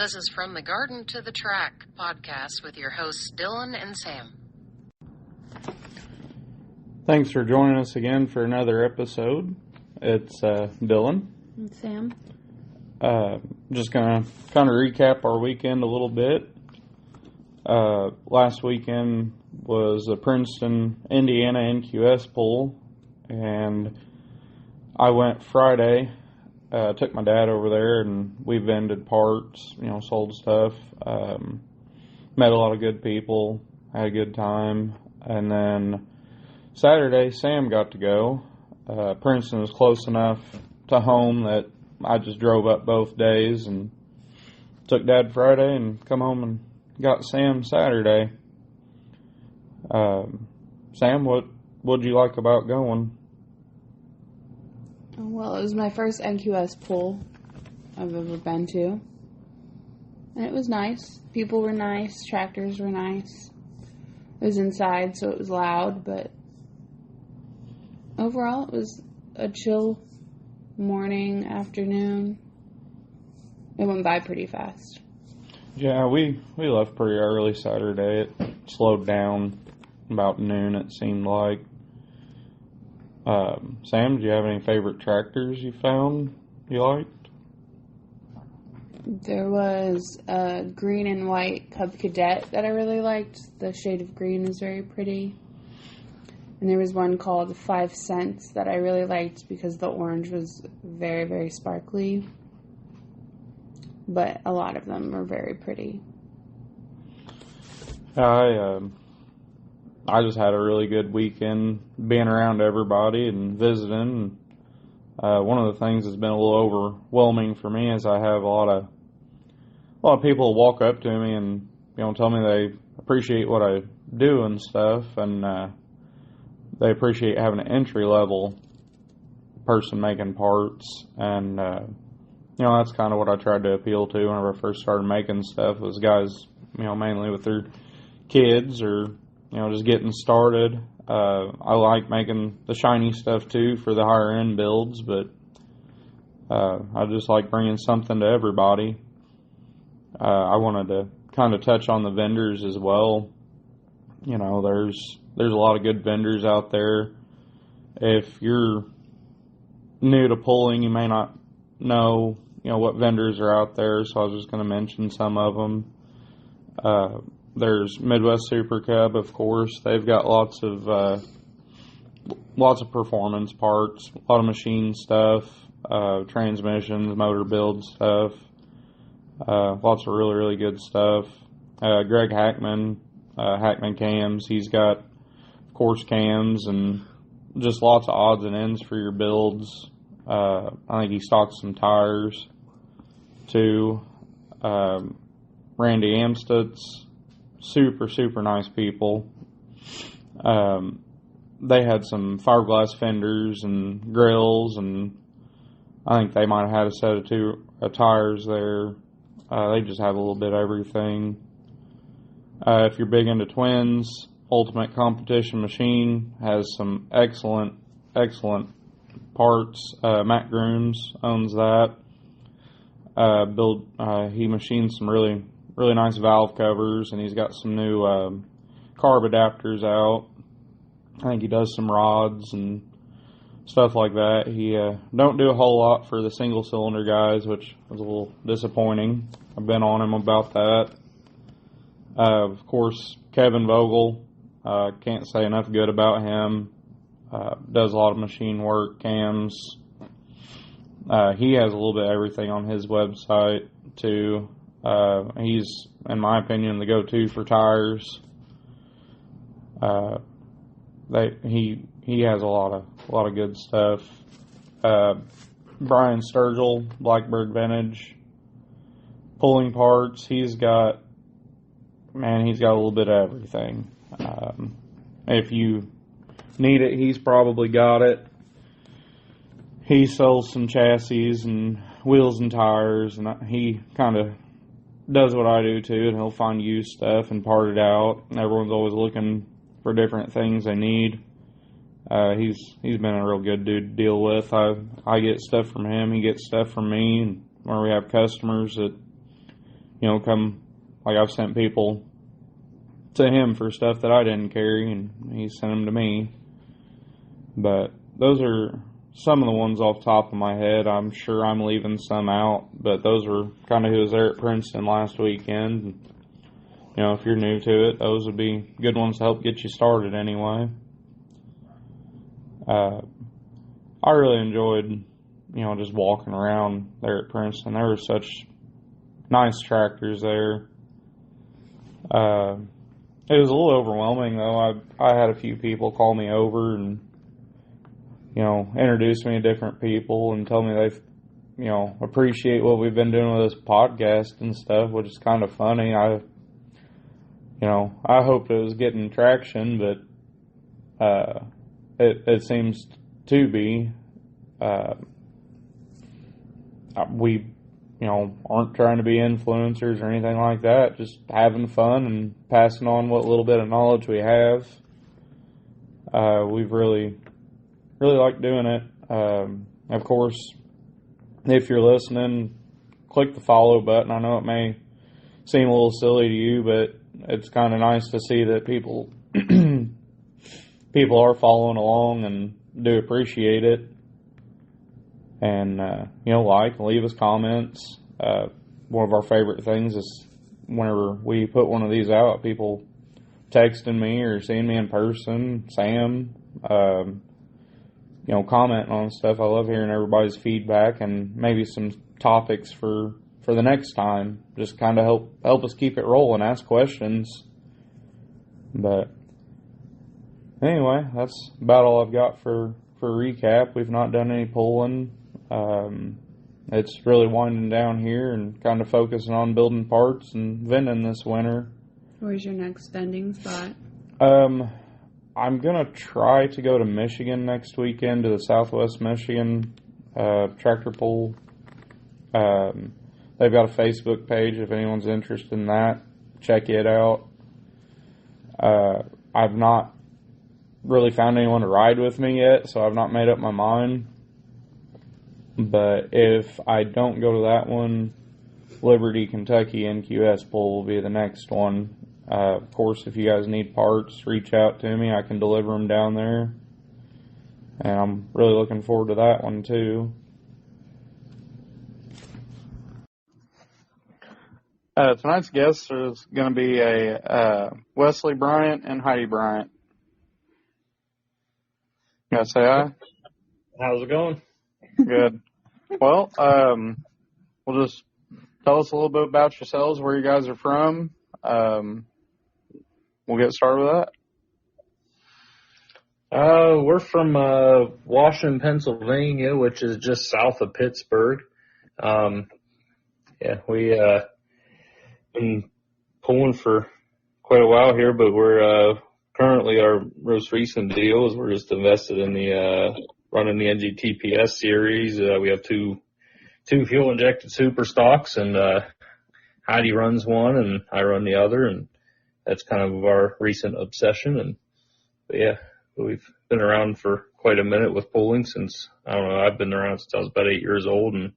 This is From the Garden to the Track podcast with your hosts Dylan and Sam. Thanks for joining us again for another episode. It's Dylan. And Sam. Just going to kind of recap our weekend a little bit. Last weekend was the Princeton Indiana NQS pool, and I went Friday. Took my dad over there, and we vended parts, sold stuff. Met a lot of good people, had a good time. And then Saturday, Sam got to go. Princeton was close enough to home that I just drove up both days and took Dad Friday and come home and got Sam Saturday. Sam, what'd you like about going? Well, it was my first NQS pool I've ever been to. And it was nice. People were nice. Tractors were nice. It was inside, so it was loud, but overall it was a chill morning, afternoon. It went by pretty fast. Yeah, we left pretty early Saturday. It slowed down about noon, it seemed like. Sam, do you have any favorite tractors you found you liked? There was a green and white Cub Cadet that I really liked. The shade of green was very pretty. And there was one called 5 Cents that I really liked because the orange was very, very sparkly. But a lot of them were very pretty. I just had a really good weekend being around everybody and visiting. One of the things that's been a little overwhelming for me is I have a lot of people walk up to me and tell me they appreciate what I do and stuff, and they appreciate having an entry level person making parts, and that's kind of what I tried to appeal to whenever I first started making stuff. Was guys mainly with their kids or just getting started. I like making the shiny stuff too for the higher end builds, but I just like bringing something to everybody. I wanted to kind of touch on the vendors as well. There's a lot of good vendors out there. If you're new to pulling, you may not know what vendors are out there, so I was just going to mention some of them. There's Midwest Super Cub, of course. They've got lots of performance parts, a lot of machine stuff, transmissions, motor build stuff, lots of really, really good stuff. Greg Hackman, Hackman Cams, he's got, of course, cams and just lots of odds and ends for your builds. I think he stocks some tires, too. Randy Amstutz, super, super nice people. They had some fiberglass fenders and grills, and I think they might have had a set of tires there. They just have a little bit of everything. If you're big into twins, Ultimate Competition Machine has some excellent parts. Matt Grooms owns that. He machines some really nice valve covers, and he's got some new carb adapters out. I think he does some rods and stuff like that. He don't do a whole lot for the single cylinder guys, which was a little disappointing. I've been on him about that. Of course, Kevin Vogel, can't say enough good about him. Does a lot of machine work, cams. He has a little bit of everything on his website too. He's, in my opinion, the go-to for tires. He has a lot of good stuff. Brian Sturgill, Blackbird Vintage, pulling parts. He's got a little bit of everything. If you need it, he's probably got it. He sells some chassis and wheels and tires, and he kind of does what I do too, and he'll find used stuff and part it out. And everyone's always looking for different things they need. He's been a real good dude to deal with. I get stuff from him, he gets stuff from me, and when we have customers that I've sent people to him for stuff that I didn't carry, and he sent them to me. But those are some of the ones off the top of my head. I'm sure I'm leaving some out, but those were kind of who was there at Princeton last weekend. If you're new to it, those would be good ones to help get you started anyway. I really enjoyed, just walking around there at Princeton. There were such nice tractors there. It was a little overwhelming, though. I had a few people call me over and, introduce me to different people and tell me they, appreciate what we've been doing with this podcast and stuff, which is kind of funny. I hoped it was getting traction, but it seems to be. We, aren't trying to be influencers or anything like that. Just having fun and passing on what little bit of knowledge we have. We've really liked doing it. Of course, if you're listening, click the follow button. I know it may seem a little silly to you, but it's kind of nice to see that people are following along and do appreciate it. And, leave us comments. One of our favorite things is whenever we put one of these out, people texting me or seeing me in person, Sam, commenting on stuff. I love hearing everybody's feedback and maybe some topics for the next time. Just kind of help us keep it rolling, ask questions. But anyway, that's about all I've got for recap. We've not done any pulling. It's really winding down here and kind of focusing on building parts and vending this winter. Where's your next vending spot? I'm going to try to go to Michigan next weekend, to the Southwest Michigan tractor pull. They've got a Facebook page if anyone's interested in that. Check it out. I've not really found anyone to ride with me yet, so I've not made up my mind. But if I don't go to that one, Liberty, Kentucky NQS pull will be the next one. Of course, if you guys need parts, reach out to me. I can deliver them down there. And I'm really looking forward to that one, too. Tonight's guest is going to be a Wesley Briant and Heidi Briant. You gotta say hi? How's it going? Good. Well, we'll just tell us a little bit about yourselves, where you guys are from. We'll get started with that. We're from Washington, Pennsylvania, which is just south of Pittsburgh. We been pulling for quite a while here, but we're currently, our most recent deal is we're just invested in the running the NGTPS series. We have two fuel injected super stocks, and Heidi runs one and I run the other, and that's kind of our recent obsession. But we've been around for quite a minute with pulling since, I've been around since I was about 8 years old, and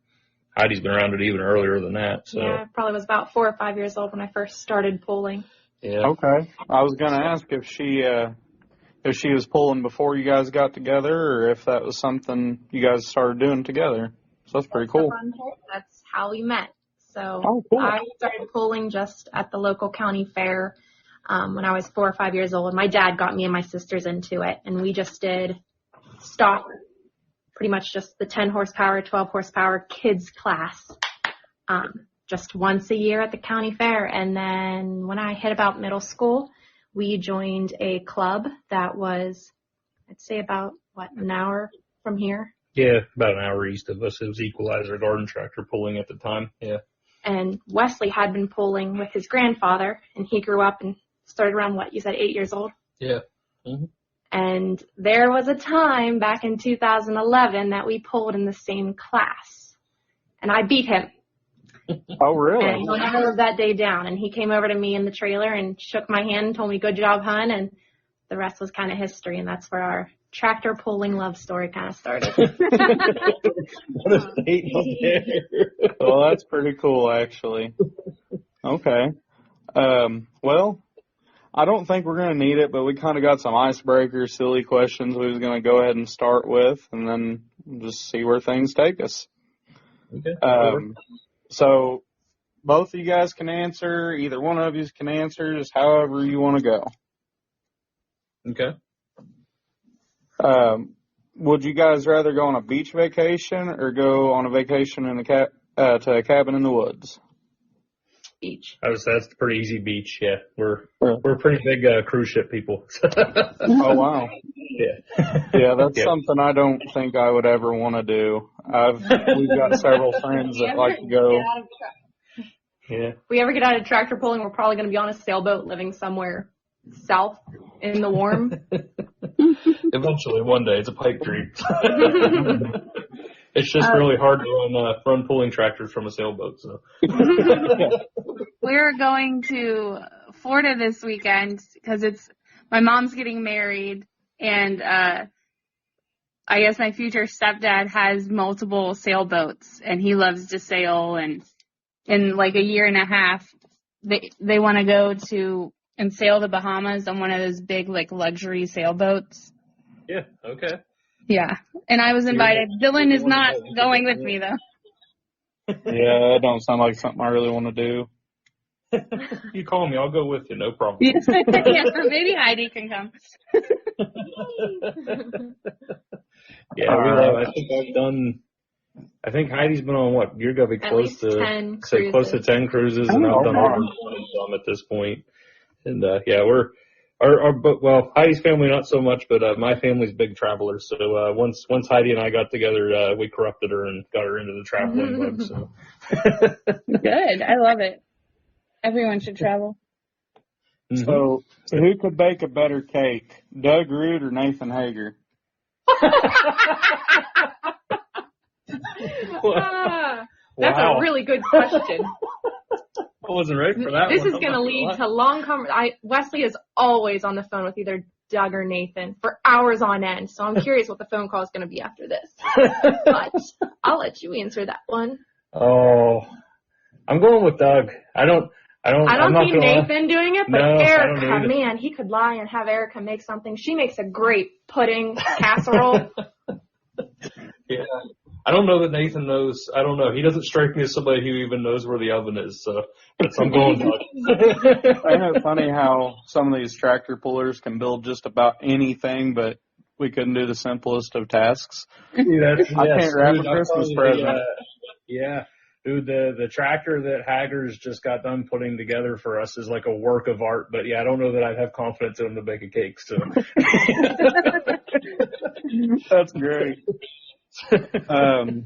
Heidi's been around it even earlier than that. So yeah, I probably was about 4 or 5 years old when I first started pulling. Yeah. Okay. I was going to ask if she was pulling before you guys got together, or if that was something you guys started doing together. So that's pretty cool. That's how we met. So cool. I started pulling just at the local county fair when I was 4 or 5 years old. My dad got me and my sisters into it, and we just did stock, pretty much just the 10 horsepower, 12 horsepower kids class, just once a year at the county fair. And then when I hit about middle school, we joined a club that was, I'd say about, an hour from here? Yeah, about an hour east of us. It was Equalizer Garden Tractor pulling at the time, yeah. And Wesley had been pulling with his grandfather, and he grew up and started around, you said 8 years old? Yeah. Mm-hmm. And there was a time back in 2011 that we pulled in the same class. And I beat him. Oh, really? And he'll never live that day down. And he came over to me in the trailer and shook my hand and told me, "Good job, hun." And the rest was kind of history. And that's where our tractor pulling love story kind of started. What a statement there. Well, that's pretty cool, actually. Okay. Well, I don't think we're going to need it, but we kind of got some icebreaker, silly questions we was going to go ahead and start with, and then just see where things take us. Okay. So both of you guys can answer. Either one of you can answer, just however you want to go. Okay. Would you guys rather go on a beach vacation or go on a vacation in to a cabin in the woods? Beach. That's pretty easy beach. Yeah, we're pretty big cruise ship people. Oh wow. Yeah. Yeah, that's something I don't think I would ever want to do. We've got several friends that like to go. Yeah. If we ever get out of tractor pulling, we're probably going to be on a sailboat living somewhere south in the warm. Eventually, one day, it's a pipe dream. It's just really hard to run pulling tractors from a sailboat. So We're going to Florida this weekend because my mom's getting married, and I guess my future stepdad has multiple sailboats, and he loves to sail. And in like a year and a half, they want to go to and sail the Bahamas on one of those big like luxury sailboats. yeah, okay. Yeah, and I was invited. Dylan is not going with me though. Yeah, that don't sound like something I really want to do. You call me, I'll go with you, no problem. Yeah, maybe Heidi can come. Yeah, I think Heidi's been on what? You're gonna be close to 10 close to 10 cruises, and I've done over 20 at this point. And yeah, well, Heidi's family not so much, but my family's big travelers. So once Heidi and I got together, we corrupted her and got her into the traveling bug. So Good, I love it. Everyone should travel. Mm-hmm. So, who could bake a better cake, Doug Root or Nathan Hager? That's a really good question. I wasn't ready for that. This is going to lead to long Wesley is always on the phone with either Doug or Nathan for hours on end. So I'm curious what the phone call is going to be after this. But I'll let you answer that one. Oh, I'm going with Doug. I don't see Nathan doing it, but No, Erica, man, he could lie and have Erica make something. She makes a great pudding casserole. Yeah. I don't know that Nathan knows. I don't know. He doesn't strike me as somebody who even knows where the oven is. So I'm going Doug. Isn't it funny how some of these tractor pullers can build just about anything, but we couldn't do the simplest of tasks? I can't wrap a Christmas present. Yeah. Dude, the tractor that Hager's just got done putting together for us is like a work of art. But yeah, I don't know that I'd have confidence in him to bake a cake. So That's great. All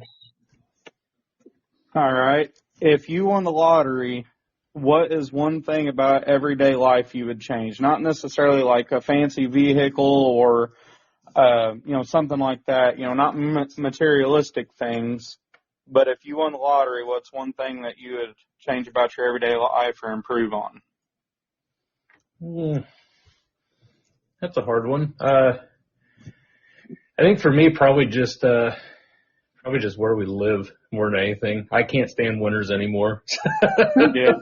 right. If you won the lottery, what is one thing about everyday life you would change? Not necessarily like a fancy vehicle or, something like that, not materialistic things. But if you won the lottery, what's one thing that you would change about your everyday life or improve on? That's a hard one. I think for me, probably just where we live more than anything. I can't stand winters anymore. Yeah,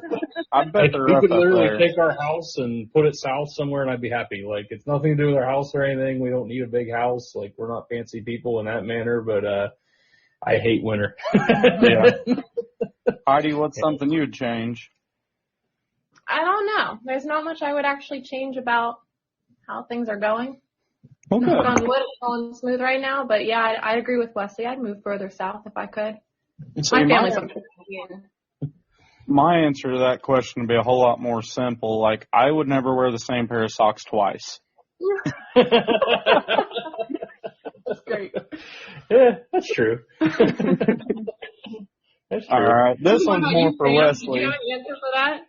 I bet they're we rough could up literally there. take our house and put it south somewhere, and I'd be happy. Like it's nothing to do with our house or anything. We don't need a big house. Like we're not fancy people in that manner, but I hate winter. Yeah. Heidi, what's something you would change? I don't know. There's not much I would actually change about how things are going. Okay. Knock on wood, it's going smooth right now, but yeah, I agree with Wesley. I'd move further south if I could. See, My family's my answer to that question would be a whole lot more simple. Like, I would never wear the same pair of socks twice. That's great. Yeah, that's true. That's true. All right. This one's more for Sam? Wesley. Do you have an answer for that?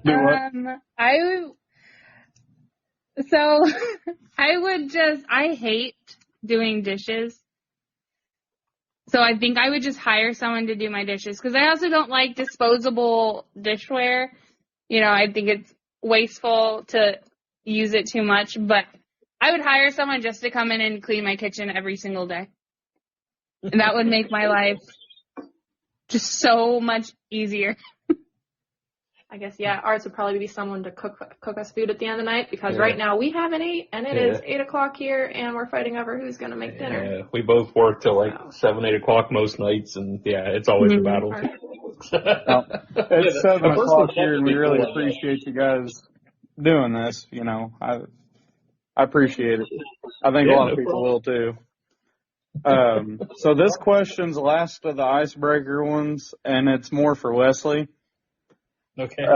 Do what? I hate doing dishes. So I think I would just hire someone to do my dishes because I also don't like disposable dishware. I think it's wasteful to use it too much, but I would hire someone just to come in and clean my kitchen every single day. And that would make my life just so much easier. I guess, yeah, ours would probably be someone to cook us food at the end of the night, because right now we haven't ate, and it is 8 o'clock here, and we're fighting over who's going to make dinner. Yeah, we both work till like 7, 8 o'clock most nights, and it's always a battle. Well, it's 7 o'clock here, and we really appreciate you guys doing this. You know, I appreciate it. I think a lot of people will too. So this question's the last of the icebreaker ones, and it's more for Wesley. Okay.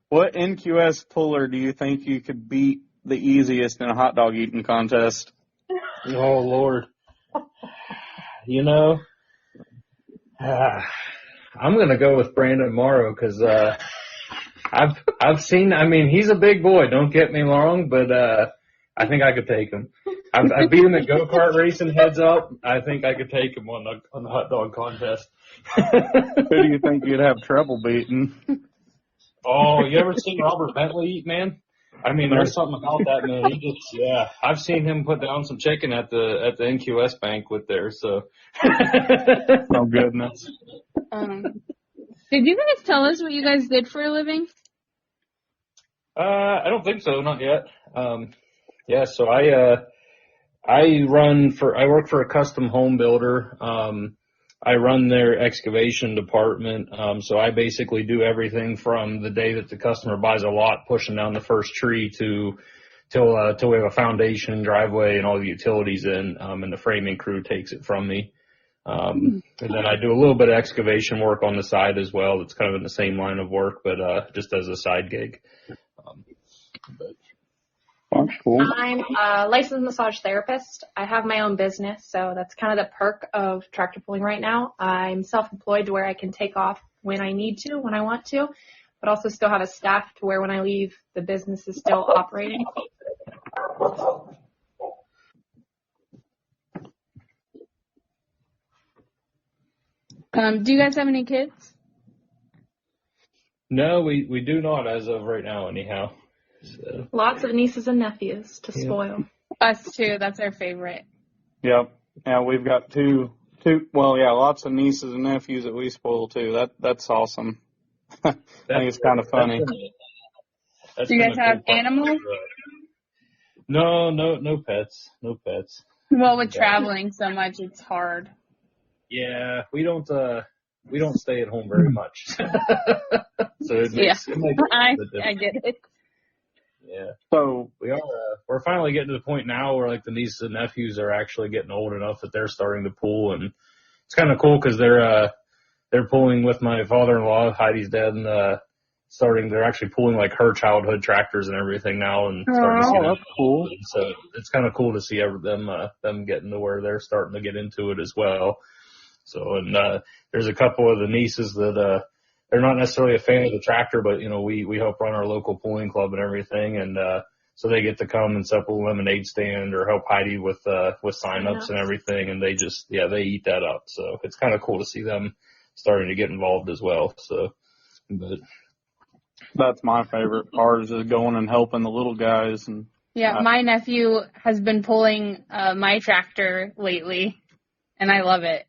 What NQS puller do you think you could beat the easiest in a hot dog eating contest? Oh, Lord. You know, I'm going to go with Brandon Morrow, because I've seen, I mean, he's a big boy, don't get me wrong, but I think I could take him. I beat him at go-kart racing heads up. I think I could take him on the hot dog contest. Who do you think you'd have trouble beating? Oh, you ever seen Robert Bentley eat, man? I mean, there's something about that man. He just, I've seen him put down some chicken at the NQS banquet there. So. Oh goodness. Did you guys tell us what you guys did for a living? I don't think so, not yet. So I work for a custom home builder. I run their excavation department. So I basically do everything from the day that the customer buys a lot, pushing down the first tree till we have a foundation, driveway, and all the utilities in, and the framing crew takes it from me. And then I do a little bit of excavation work on the side as well. It's kind of in the same line of work, but just as a side gig. That's cool. I'm a licensed massage therapist. I have my own business, so that's kind of the perk of tractor pulling right now. I'm self-employed to where I can take off when I need to, when I want to, but also still have a staff to where when I leave, the business is still operating. Do you guys have any kids? No, we do not as of right now, anyhow. So. Lots of nieces and nephews to spoil. Us too. That's our favorite. Yep. Yeah, we've got two. Lots of nieces and nephews that we spoil too. That's awesome. I think it's kind of funny. Do you guys have animals? No pets. No pets. Well, with traveling so much, it's hard. Yeah, we don't stay at home very much. So it makes I get it. Yeah. So we're finally getting to the point now where like the nieces and nephews are actually getting old enough that they're starting to pull, and it's kind of cool because they're pulling with my father-in-law, Heidi's dad, and they're actually pulling like her childhood tractors and everything now, and starting to see that's cool. So it's kind of cool to see them getting to where they're starting to get into it as well. So, and there's a couple of the nieces that they're not necessarily a fan of the tractor, but you know we help run our local pulling club and everything, and so they get to come and set up a lemonade stand or help Heidi with sign-ups and everything, and they just they eat that up. So it's kind of cool to see them starting to get involved as well. So, but that's my favorite part is just going and helping the little guys. And my nephew has been pulling my tractor lately, and I love it.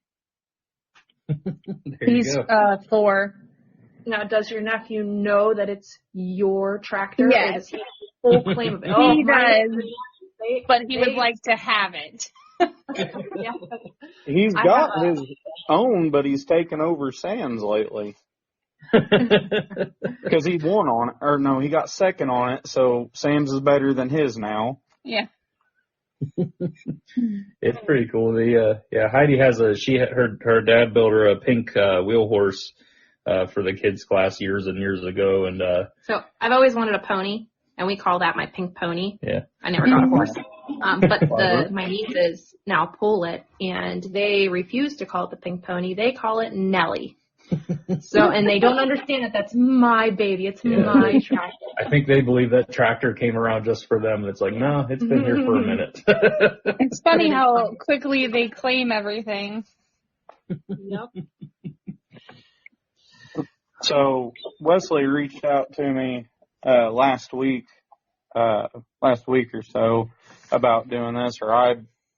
He's 4. Now, does your nephew know that it's your tractor? Yes. Or does he have full claim of it? He does, but he would like to have it. Yeah. He's got his own, but he's taken over Sam's lately. Because he won on it. Or no, he got second on it, so Sam's is better than his now. Yeah. It's pretty cool. Heidi has her dad built her a pink wheel horse for the kids class years and years ago, and so I've always wanted a pony, and we call that my pink pony. Yeah. I never got a horse. But my nieces now pull it, and they refuse to call it the pink pony. They call it Nellie. So, and they don't understand that that's my baby. It's my tractor. I think they believe that tractor came around just for them. And it's like, no, it's been here for a minute. It's funny how quickly they claim everything. Yep. So Wesley reached out to me last week or so about doing this, or I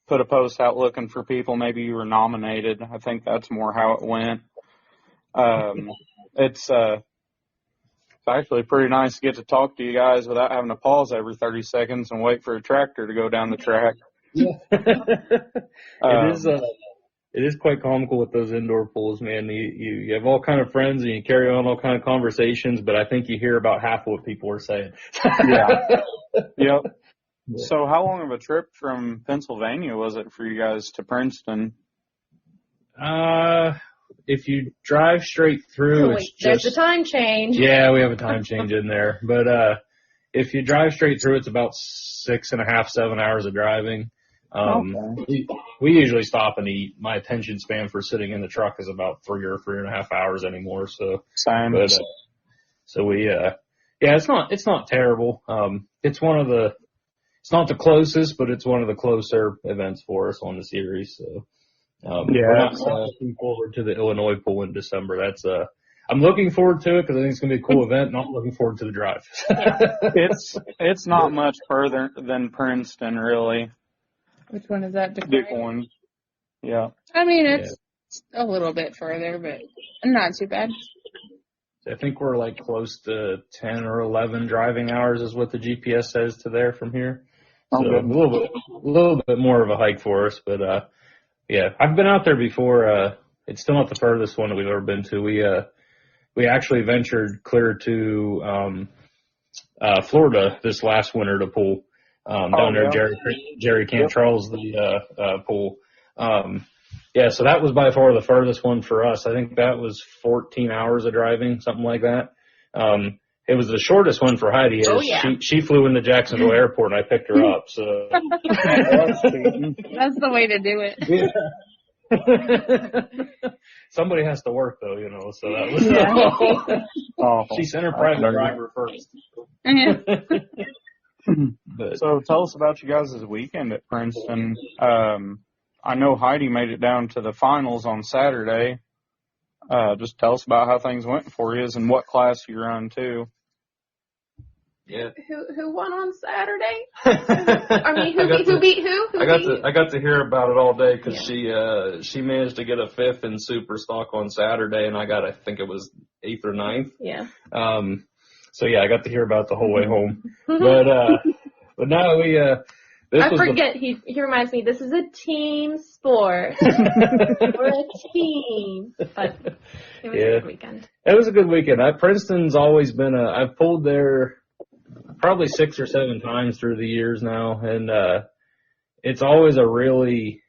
put a post out looking for people. Maybe you were nominated. I think that's more how it went. So actually pretty nice to get to talk to you guys without having to pause every 30 seconds and wait for a tractor to go down the track. Yeah. It is quite comical with those indoor pools, man. You have all kind of friends and you carry on all kind of conversations, but I think you hear about half of what people are saying. Yeah. Yep. So how long of a trip from Pennsylvania was it for you guys to Princeton? If you drive straight through, there's a time change. Yeah, we have a time change in there. But if you drive straight through, it's about 6.5, 7 hours of driving. Okay. We usually stop and eat. My attention span for sitting in the truck is about 3.5 hours anymore. So, same. But, so we, yeah, it's not terrible. It's not the closest, but it's one of the closer events for us on the series. So, we're not looking forward to the Illinois pool in December. That's, I'm looking forward to it because I think it's going to be a cool event. Not looking forward to the drive. It's not much further than Princeton, really. Which one is that? Big one. Yeah. I mean, it's a little bit further, but not too bad. I think we're like close to 10 or 11 driving hours is what the GPS says to there from here. So a little bit more of a hike for us, but yeah, I've been out there before. It's still not the furthest one that we've ever been to. We actually ventured clear to Florida this last winter to pool. Down there, Jerry Cantrell's the pool. Yeah, so that was by far the furthest one for us. I think that was 14 hours of driving, something like that. It was the shortest one for Heidi. She flew into Jacksonville Airport and I picked her up. So that's the way to do it. Yeah. Somebody has to work though, so that was she sent her private driver first. So tell us about you guys' weekend at Princeton. I know Heidi made it down to the finals on Saturday. Just tell us about how things went for you and what class you run too. Yeah. Who won on Saturday? I mean, who beat who? I got to hear about it all day because she managed to get a 5th in super stock on Saturday, and I think it was 8th or 9th. Yeah. So yeah, I got to hear about it the whole way home. But now he reminds me, this is a team sport. We're a team. But it was a good weekend. It was a good weekend. Princeton's always been I've pulled there probably 6 or 7 times through the years now, and it's always a really,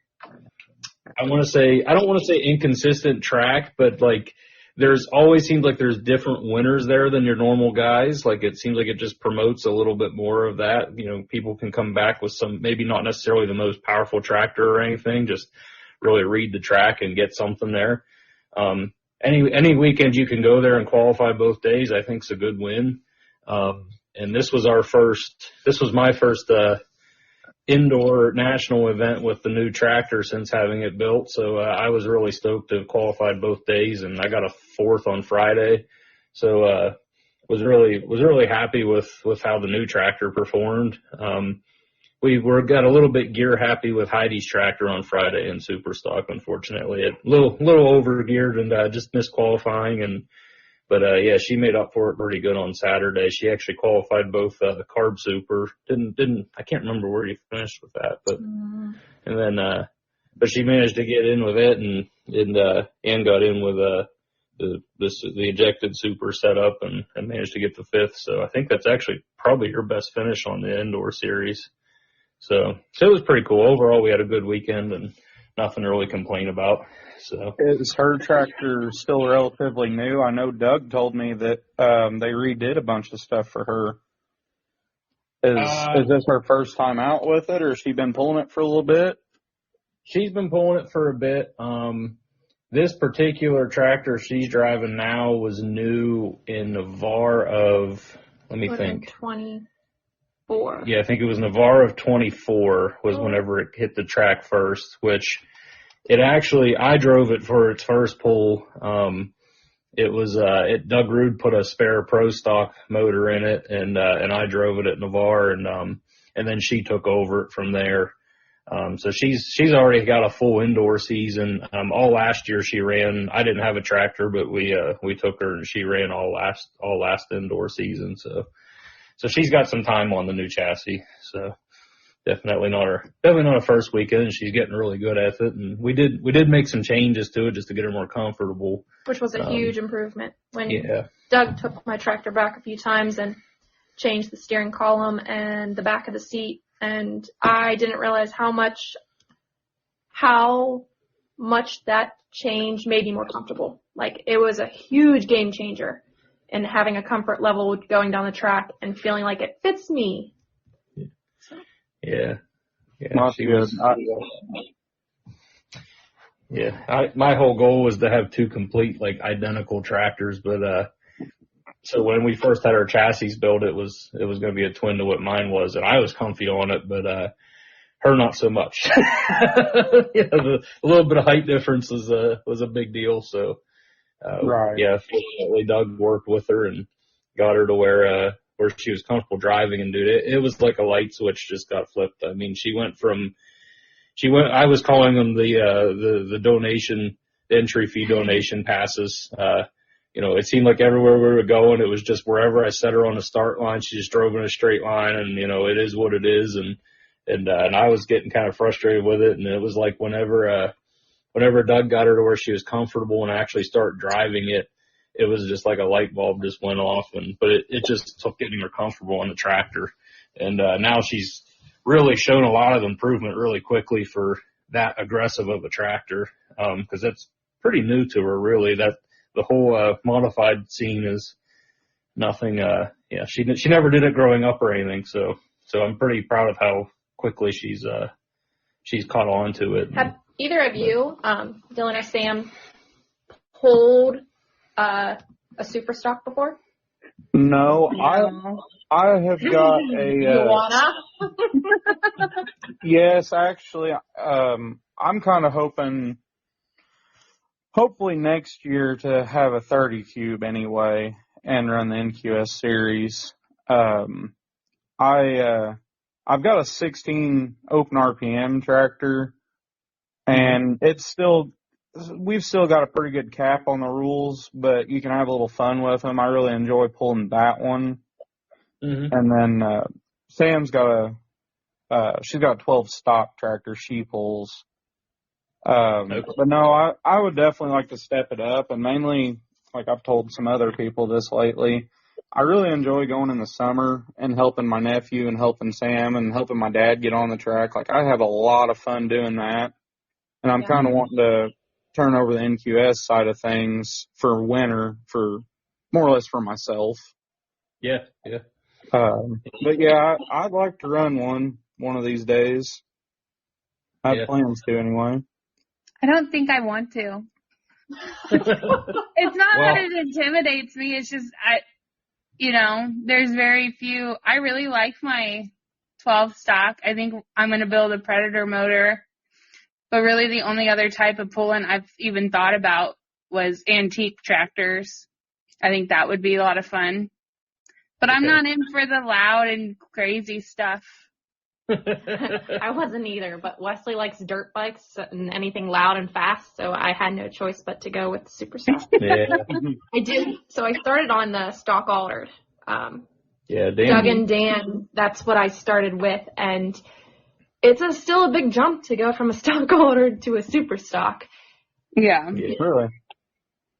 I don't want to say inconsistent track, but like there's always seems like there's different winners there than your normal guys. Like it seems like it just promotes a little bit more of that. People can come back with some, maybe not necessarily the most powerful tractor or anything, just really read the track and get something there. Any weekend you can go there and qualify both days, I think is a good win. And this was my first indoor national event with the new tractor since having it built. So I was really stoked to have qualified both days, and I got a 4th on Friday. So was really happy with how the new tractor performed. We got a little bit gear happy with Heidi's tractor on Friday in super stock, unfortunately. A little over geared and just missed qualifying, but yeah, she made up for it pretty good on Saturday. She actually qualified both the carb super. I can't remember where you finished with that, but she managed to get in with it and got in with the ejected super setup and managed to get the 5th. So I think that's actually probably her best finish on the indoor series. So it was pretty cool. Overall, we had a good weekend and nothing to really complain about. So is her tractor still relatively new? I know Doug told me that they redid a bunch of stuff for her. Is this her first time out with it, or has she been pulling it for a little bit? She's been pulling it for a bit. This particular tractor she's driving now was new in Navarre of, let me think. 24. Yeah, I think it was Navarre of 24 was whenever it hit the track first, which I drove it for its first pull. Doug Rude put a spare Pro Stock motor in it, and I drove it at Navarre, and then she took over it from there. So she's already got a full indoor season. All last year she ran. I didn't have a tractor, but we took her and she ran all last indoor season. So she's got some time on the new chassis. So definitely not her first weekend. And she's getting really good at it. And we did make some changes to it just to get her more comfortable. Which was a huge improvement when Yeah. Doug took my tractor back a few times and changed the steering column and the back of the seat. And I didn't realize how much that change made me more comfortable. Like, it was a huge game changer in having a comfort level going down the track and feeling like it fits me. Yeah. Not good. My whole goal was to have two complete, like, identical tractors, but so when we first had our chassis built, it was going to be a twin to what mine was, and I was comfy on it, but her not so much. A little bit of height difference was a big deal. So Right. yeah, fortunately Doug worked with her and got her to where she was comfortable driving, and dude, it was like a light switch just got flipped. I mean, I was calling them the donation, the entry fee donation passes. It seemed like everywhere we were going, it was just wherever I set her on the start line, she just drove in a straight line, and it is what it is. And I was getting kind of frustrated with it, and it was like whenever Doug got her to where she was comfortable and actually started driving it, it was just like a light bulb just went off. But it just took getting her comfortable on the tractor, and now she's really shown a lot of improvement really quickly for that aggressive of a tractor, because that's pretty new to her, really. That the whole modified scene is nothing. She never did it growing up or anything. So I'm pretty proud of how quickly she's caught on to it. Have either of you, Dylan or Sam, pulled a super stock before? No, I have got You a. wanna? Yes, actually, I'm kind of hopefully next year to have a 30 cube anyway and run the NQS series. I've got a 16 open RPM tractor, and we've still got a pretty good cap on the rules, but you can have a little fun with them. I really enjoy pulling that one. Mm-hmm. And then Sam's got she's got a 12 stock tractor she pulls. Okay. But no, I would definitely like to step it up, and mainly, like I've told some other people this lately, I really enjoy going in the summer and helping my nephew and helping Sam and helping my dad get on the track. Like, I have a lot of fun doing that, and I'm kind of wanting to turn over the NQS side of things for winter, for more or less for myself. Yeah. But yeah, I'd like to run one of these days. I have plans to anyway. I don't think I want to. It's not that it intimidates me. It's just, there's very few. I really like my 12 stock. I think I'm going to build a Predator motor. But really the only other type of pulling I've even thought about was antique tractors. I think that would be a lot of fun. But I'm not in for the loud and crazy stuff. I wasn't either, but Wesley likes dirt bikes and anything loud and fast, so I had no choice but to go with super stock. Yeah. I did. So I started on the stock altered. Dan. Doug and Dan, that's what I started with, and it's still a big jump to go from a stock altered to a super stock. Yeah. Really.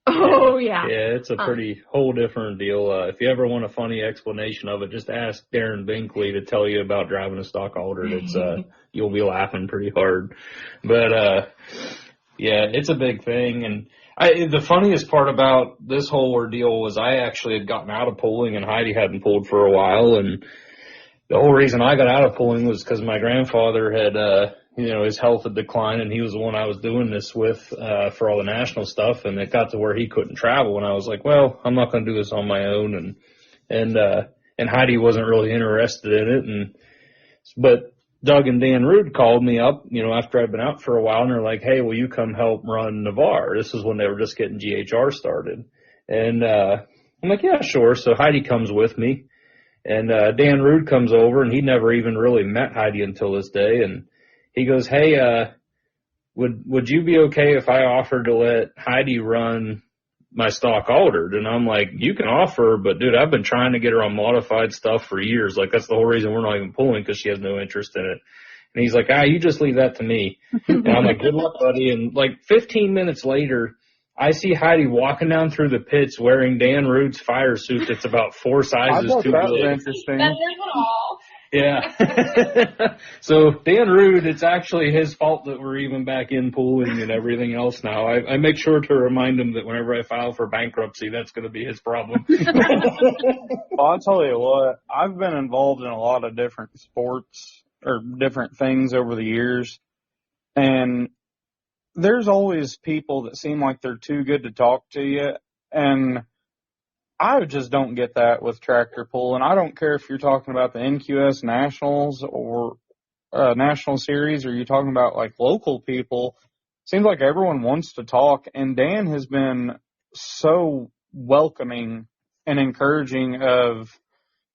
Oh, yeah. Yeah, it's a pretty whole different deal. If you ever want a funny explanation of it, just ask Darren Binkley to tell you about driving a stock altered. It's you'll be laughing pretty hard. But it's a big thing. And the funniest part about this whole ordeal was I actually had gotten out of pulling, and Heidi hadn't pulled for a while. And the whole reason I got out of pulling was because my grandfather had his health had declined, and he was the one I was doing this with for all the national stuff, and it got to where he couldn't travel, and I was like, well, I'm not going to do this on my own, and Heidi wasn't really interested in it, but Doug and Dan Rude called me up, after I'd been out for a while, and they're like, hey, will you come help run Navarre? This is when they were just getting GHR started, and I'm like, yeah, sure. So Heidi comes with me, and Dan Rude comes over, and he never even really met Heidi until this day, and he goes, hey, would you be okay if I offered to let Heidi run my stock altered? And I'm like, you can offer, but dude, I've been trying to get her on modified stuff for years. Like, that's the whole reason we're not even pulling, because she has no interest in it. And he's like, you just leave that to me. And I'm like, good luck, buddy. And like 15 minutes later, I see Heidi walking down through the pits wearing Dan Rude's fire suit that's about 4 sizes too big. Interesting. That says it all. Yeah. So Dan Rude, it's actually his fault that we're even back in pooling and everything else now. I make sure to remind him that whenever I file for bankruptcy, that's going to be his problem. Well, I'll tell you what, I've been involved in a lot of different sports or different things over the years, and there's always people that seem like they're too good to talk to you, and I just don't get that with tractor pulling. I don't care if you're talking about the NQS Nationals or National Series, or you're talking about like local people. Seems like everyone wants to talk, and Dan has been so welcoming and encouraging of,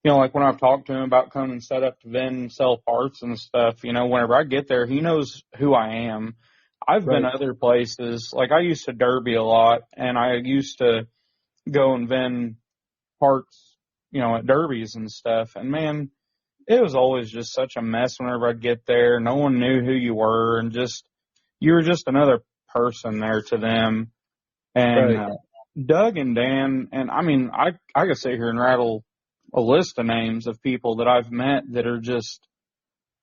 you know, like when I've talked to him about coming and set up to vend, sell parts and stuff, you know, whenever I get there, he knows who I am. I've been other places, like I used to derby a lot, and I used to go and vend parts, you know, at derbies and stuff. And man, it was always just such a mess whenever I'd get there. No one knew who you were, and just, you were just another person there to them. And Doug and Dan, and I mean, I could sit here and rattle a list of names of people that I've met that are just,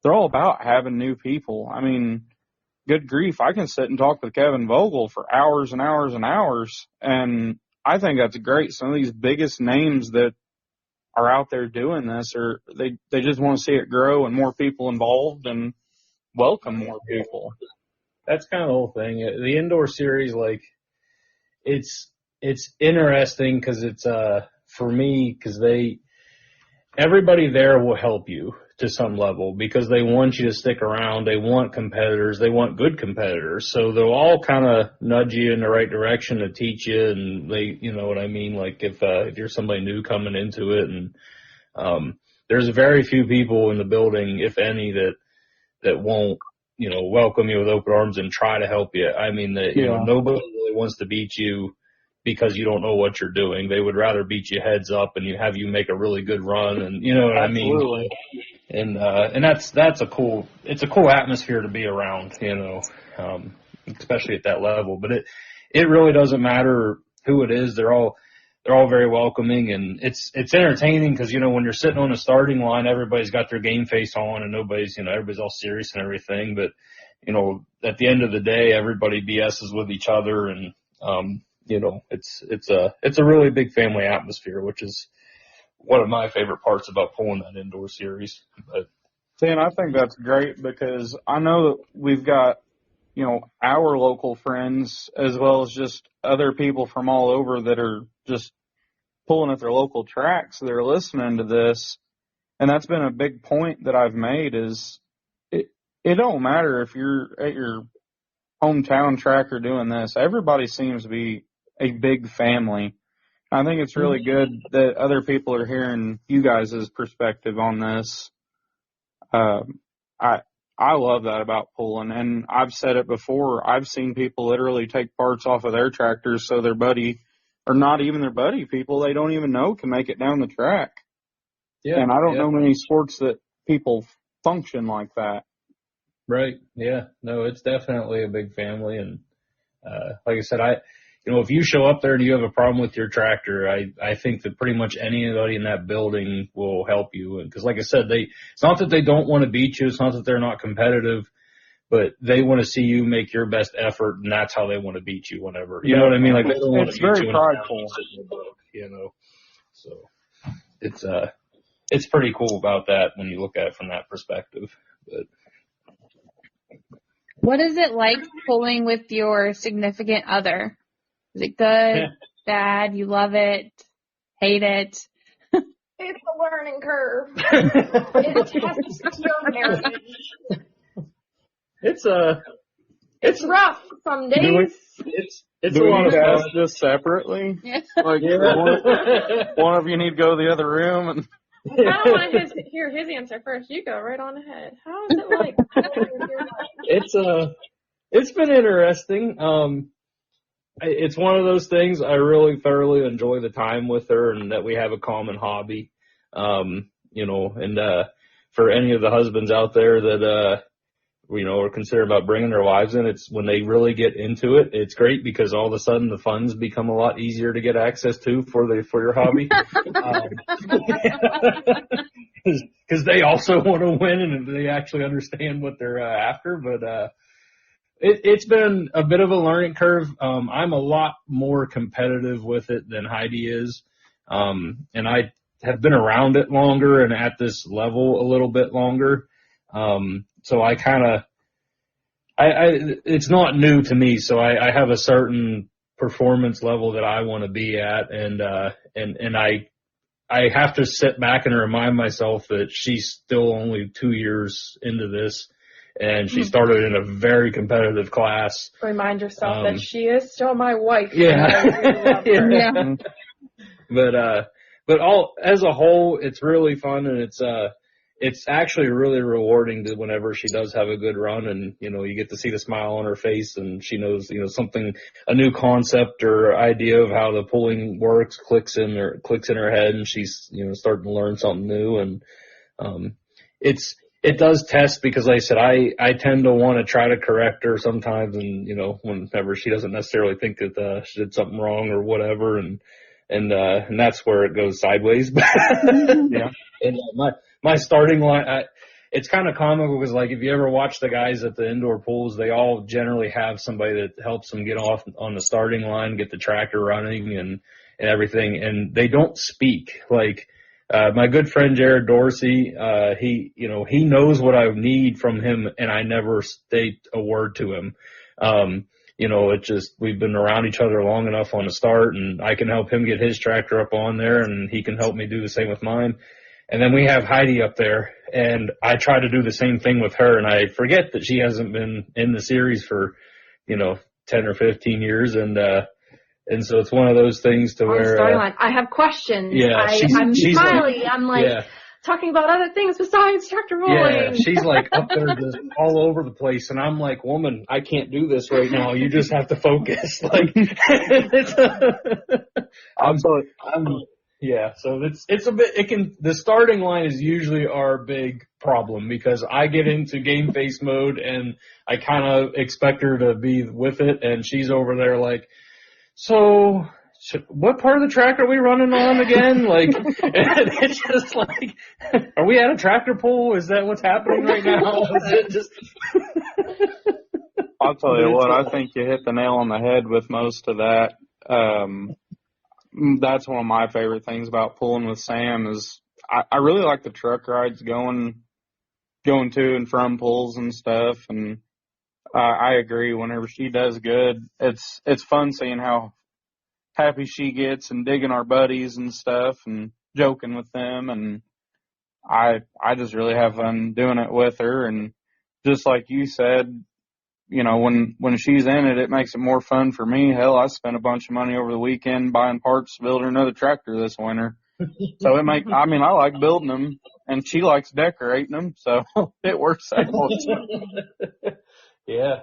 they're all about having new people. I mean, good grief, I can sit and talk with Kevin Vogel for hours and hours and hours, and I think that's great. Some of these biggest names that are out there doing this, or they just want to see it grow and more people involved and welcome more people. That's kind of the whole thing. The indoor series, like, it's interesting because it's for me, because everybody there will help you to some level because they want you to stick around. They want competitors. They want good competitors. So they'll all kind of nudge you in the right direction to teach you. And they, you know what I mean? Like if you're somebody new coming into it, and there's very few people in the building, if any, that won't, you know, welcome you with open arms and try to help you. I mean, you know, nobody really wants to beat you because you don't know what you're doing. They would rather beat you heads up and have you make a really good run, and you know what I mean? And that's a cool atmosphere to be around, you know, especially at that level. But it really doesn't matter who it is. They're all very welcoming, and it's entertaining because, you know, when you're sitting on a starting line, everybody's got their game face on and everybody's all serious and everything. But, you know, at the end of the day, everybody BS's with each other, and, you know, it's a really big family atmosphere, which is one of my favorite parts about pulling that indoor series. But and I think that's great because I know that we've got, you know, our local friends as well as just other people from all over that are just pulling at their local tracks. They're listening to this, and that's been a big point that I've made is it don't matter if you're at your hometown track or doing this. Everybody seems to be a big family. I think it's really good that other people are hearing you guys' perspective on this. I love that about pulling, and I've said it before. I've seen people literally take parts off of their tractors so their buddy, or not even their buddy, people they don't even know can make it down the track. Yeah, and I don't know many sports that people function like that. Right. Yeah. No, it's definitely a big family, and like I said, if you show up there and you have a problem with your tractor, I think that pretty much anybody in that building will help you. And because, like I said, it's not that they don't want to beat you. It's not that they're not competitive, but they want to see you make your best effort, and that's how they want to beat you whenever. You know what I mean? Like, they don't want to beat you. It's very prideful. You know, so it's pretty cool about that when you look at it from that perspective. But what is it like pulling with your significant other? Is it good, bad, you love it, hate it? It's a learning curve. It tests your marriage. It's rough some days. It's a lot of fun. Just separately? Yeah. Like one of you need to go to the other room and I don't want to hear his answer first. You go right on ahead. How is it like? It's been interesting. It's one of those things. I really thoroughly enjoy the time with her, and that we have a common hobby. And for any of the husbands out there that are considering about bringing their wives in, it's when they really get into it. It's great because all of a sudden the funds become a lot easier to get access to for your hobby. Because they also want to win and they actually understand what they're after. But it's been a bit of a learning curve. I'm a lot more competitive with it than Heidi is, and I have been around it longer and at this level a little bit longer. So I kind of, it's not new to me. So I have a certain performance level that I want to be at. And I have to sit back and remind myself that she's still only 2 years into this, and she started in a very competitive class. Remind yourself that she is still my wife. Yeah. Yeah. But all as a whole, it's really fun, and it's actually really rewarding to whenever she does have a good run, and you get to see the smile on her face, and she knows something, a new concept or idea of how the pulling works clicks in her head, and she's starting to learn something new, and it does test because, like I said, I tend to want to try to correct her sometimes, and whenever she doesn't necessarily think that she did something wrong or whatever, and that's where it goes sideways. Yeah. And my starting line, it's kind of comical because, like, if you ever watch the guys at the indoor pools, they all generally have somebody that helps them get off on the starting line, get the tractor running and everything, and they don't speak. Like, my good friend Jared Dorsey, he knows what I need from him, and I never state a word to him. It just, we've been around each other long enough on the start, and I can help him get his tractor up on there, and he can help me do the same with mine. And then we have Heidi up there, and I try to do the same thing with her, and I forget that she hasn't been in the series for, 10 or 15 years, and so it's one of those things to where I have questions. Yeah, I'm she's smiley. Like, I'm like talking about other things besides tractor rolling. Yeah, she's like up there just all over the place, and I'm like, woman, I can't do this right now. You just have to focus. Like, so it's a bit, the starting line is usually our big problem because I get into game face mode and I kind of expect her to be with it, and she's over there like, so what part of the track are we running on again? Like, it's just like, are we at a tractor pull? Is that what's happening right now? Is it just? I'll tell you what, I think you hit the nail on the head with most of that. That's one of my favorite things about pulling with Sam is I really like the truck rides going to and from pulls and stuff. And I agree. Whenever she does good, it's fun seeing how happy she gets and digging our buddies and stuff and joking with them. And I just really have fun doing it with her. And just like you said, when she's in it, it makes it more fun for me. Hell, I spent a bunch of money over the weekend buying parts to build her another tractor this winter. So I like building them, and she likes decorating them, so it works out. Yeah.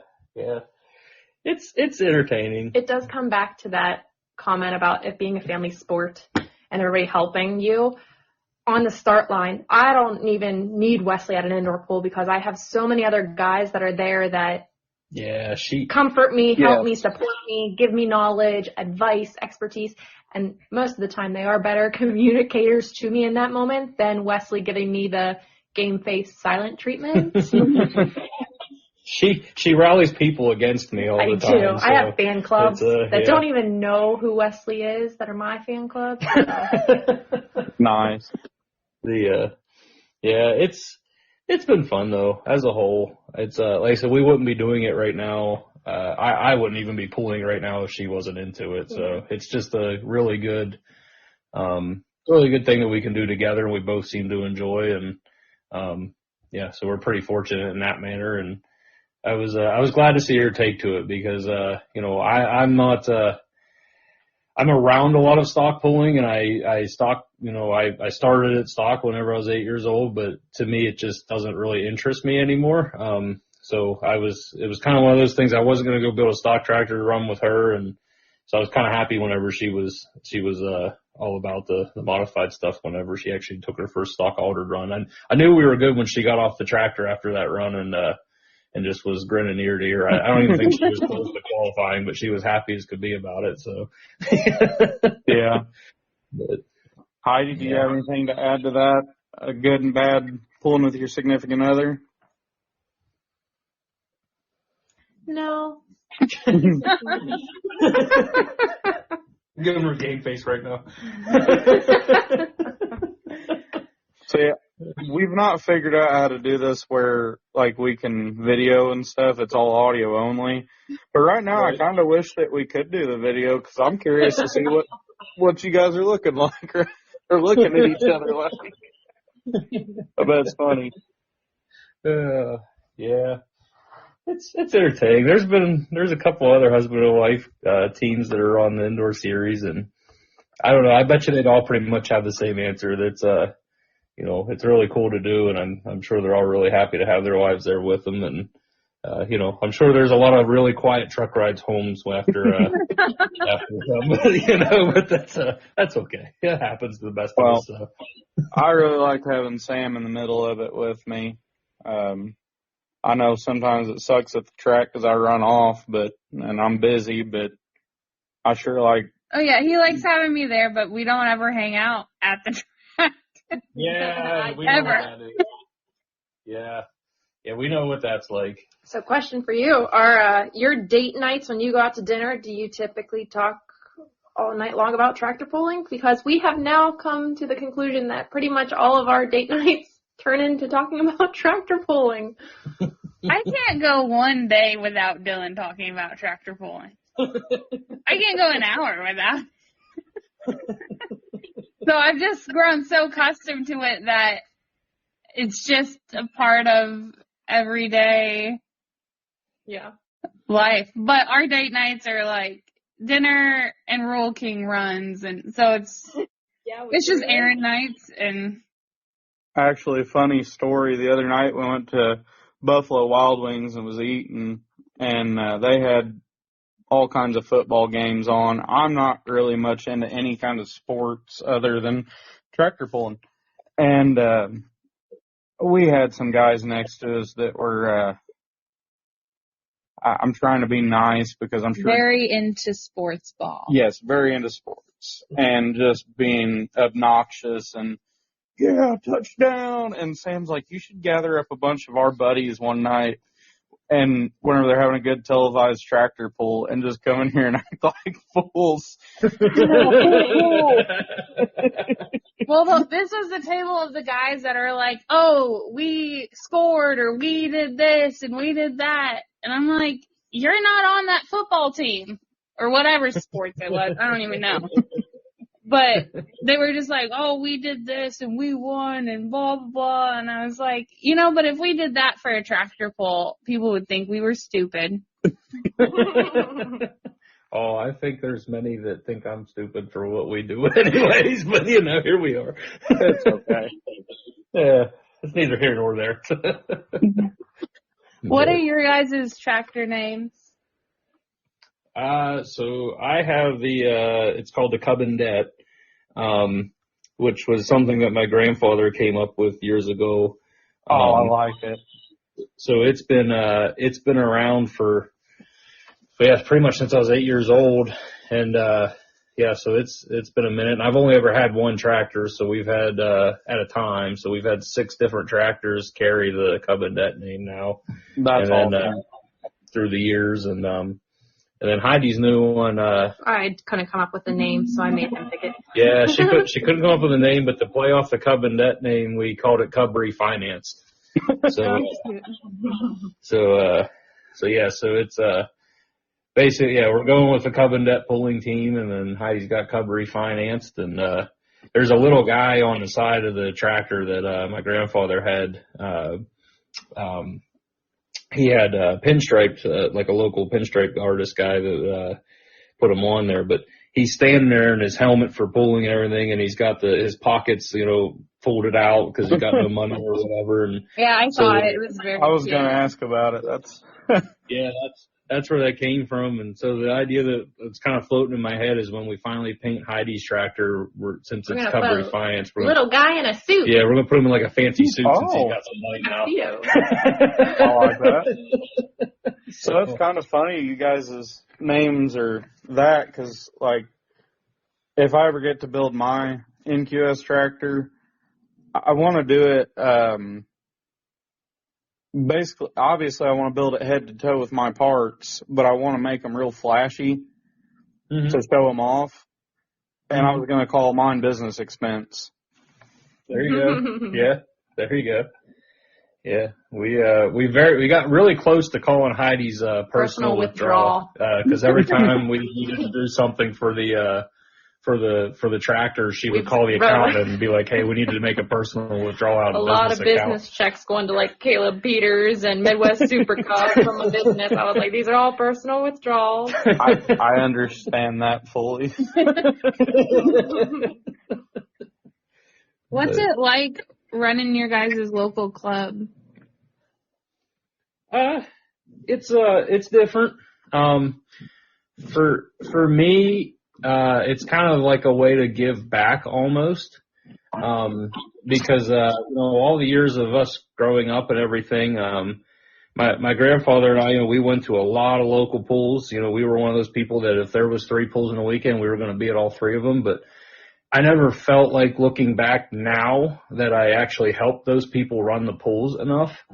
It's entertaining. It does come back to that comment about it being a family sport and everybody helping you. On the start line, I don't even need Wesley at an indoor pool because I have so many other guys that are there that comfort me, help me, support me, give me knowledge, advice, expertise. And most of the time they are better communicators to me in that moment than Wesley giving me the game face silent treatment. She rallies people against me all the time. I do. So I have fan clubs that don't even know who Wesley is that are my fan clubs. So. Nice. It's been fun though, as a whole. It's like I said, we wouldn't be doing it right now. I wouldn't even be pulling right now if she wasn't into it. So it's just a really good thing that we can do together, and we both seem to enjoy. And so we're pretty fortunate in that manner. And I was glad to see her take to it because I'm not. I'm around a lot of stock pulling, and I stock, I started at stock whenever I was 8 years old, but to me, it just doesn't really interest me anymore. So it was kind of one of those things. I wasn't going to go build a stock tractor to run with her. And so I was kind of happy whenever she was all about the modified stuff whenever she actually took her first stock altered run. And I knew we were good when she got off the tractor after that run and just was grinning ear to ear. I don't even think she was close to qualifying, but she was happy as could be about it. So yeah. But, Heidi, do you have anything to add to that? A good and bad pulling with your significant other? No. Give him her game face right now. So yeah, we've not figured out how to do this where like we can video and stuff. It's all audio only. But right now, I kind of wish that we could do the video because I'm curious to see what you guys are looking like or looking at each other like. I bet it's funny. Yeah. It's entertaining. There's a couple other husband and wife teams that are on the indoor series, and I don't know. I bet you they'd all pretty much have the same answer. That's it's really cool to do, and I'm sure they're all really happy to have their wives there with them, and I'm sure there's a lot of really quiet truck rides home after but that's okay. It happens to the best of us. So. I really like having Sam in the middle of it with me. I know sometimes it sucks at the track because I run off, and I'm busy, but I sure like. Oh yeah, he likes having me there, but we don't ever hang out at the track. Yeah, we know what that is. Yeah, we know what that's like. So question for you, are your date nights when you go out to dinner, do you typically talk all night long about tractor pulling? Because we have now come to the conclusion that pretty much all of our date nights turn into talking about tractor pulling. I can't go one day without Dylan talking about tractor pulling. I can't go an hour without. So I've just grown so accustomed to it that it's just a part of everyday life. But our date nights are like dinner and Roll King runs, and so it's just errand nights. And actually, funny story. The other night we went to Buffalo Wild Wings and was eating, and they had all kinds of football games on. I'm not really much into any kind of sports other than tractor pulling. And we had some guys next to us that were, I'm trying to be nice because I'm sure. Very into sports ball. Yes, very into sports. And just being obnoxious and, yeah, touchdown. And Sam's like, you should gather up a bunch of our buddies one night and whenever they're having a good televised tractor pull and just come in here and act like fools. Well, this was the table of the guys that are like, oh, we scored or we did this and we did that. And I'm like, you're not on that football team or whatever sports it was. I don't even know. But they were just like, oh, we did this and we won and blah, blah, blah. And I was like, but if we did that for a tractor pull, people would think we were stupid. Oh, I think there's many that think I'm stupid for what we do anyways, but here we are. It's okay. Yeah, it's neither here nor there. What are your guys' tractor names? So I have it's called the Cub and Det, which was something that my grandfather came up with years ago. I like it. So it's been around for, pretty much since I was 8 years old. And, so it's been a minute. And I've only ever had one tractor. So we've had, at a time. So we've had 6 different tractors carry the Cub and Det name now. That's awesome. Through the years. And then Heidi's new one, I couldn't come up with a name, so I made him pick it. Yeah, she couldn't come up with a name, but to play off the Cub and Det name, we called it Cub Refinanced. So it's basically, we're going with the Cub and Det pulling team, and then Heidi's got Cub Refinanced, and there's a little guy on the side of the tractor that my grandfather had. He had pinstriped, like a local pinstripe artist guy that put him on there, but he's standing there in his helmet for pulling and everything, and he's got his pockets, folded out because he's got no money or whatever. And yeah, I saw it. It was very I was cute. going to ask about it. That's where that came from. And so the idea that's kind of floating in my head is when we finally paint Heidi's tractor, since it's covered in finance, little guy in a suit. Yeah, we're gonna put him in like a fancy suit since he's got some money now. I like that. So that's kind of funny, you guys' names are that, because like if I ever get to build my NQS tractor, I want to do it. Basically, obviously, I want to build it head to toe with my parts, but I want to make them real flashy to show them off. And I was going to call mine business expense. There you go. Yeah, there you go. Yeah, we got really close to calling Heidi's personal withdrawal because every time we needed to do something for the tractor, she would call the accountant and be like, "Hey, we needed to make a personal withdrawal out of a lot of business checks going to like Caleb Peters and Midwest Super Cup from a business." I was like, "These are all personal withdrawals." I understand that fully. What's it like running your guys' local club? It's different. For me, it's kind of like a way to give back almost. Because, all the years of us growing up and everything, my grandfather and I, we went to a lot of local pools. We were one of those people that if there was 3 pools in a weekend, we were going to be at all 3 of them. But I never felt like looking back now that I actually helped those people run the pools enough.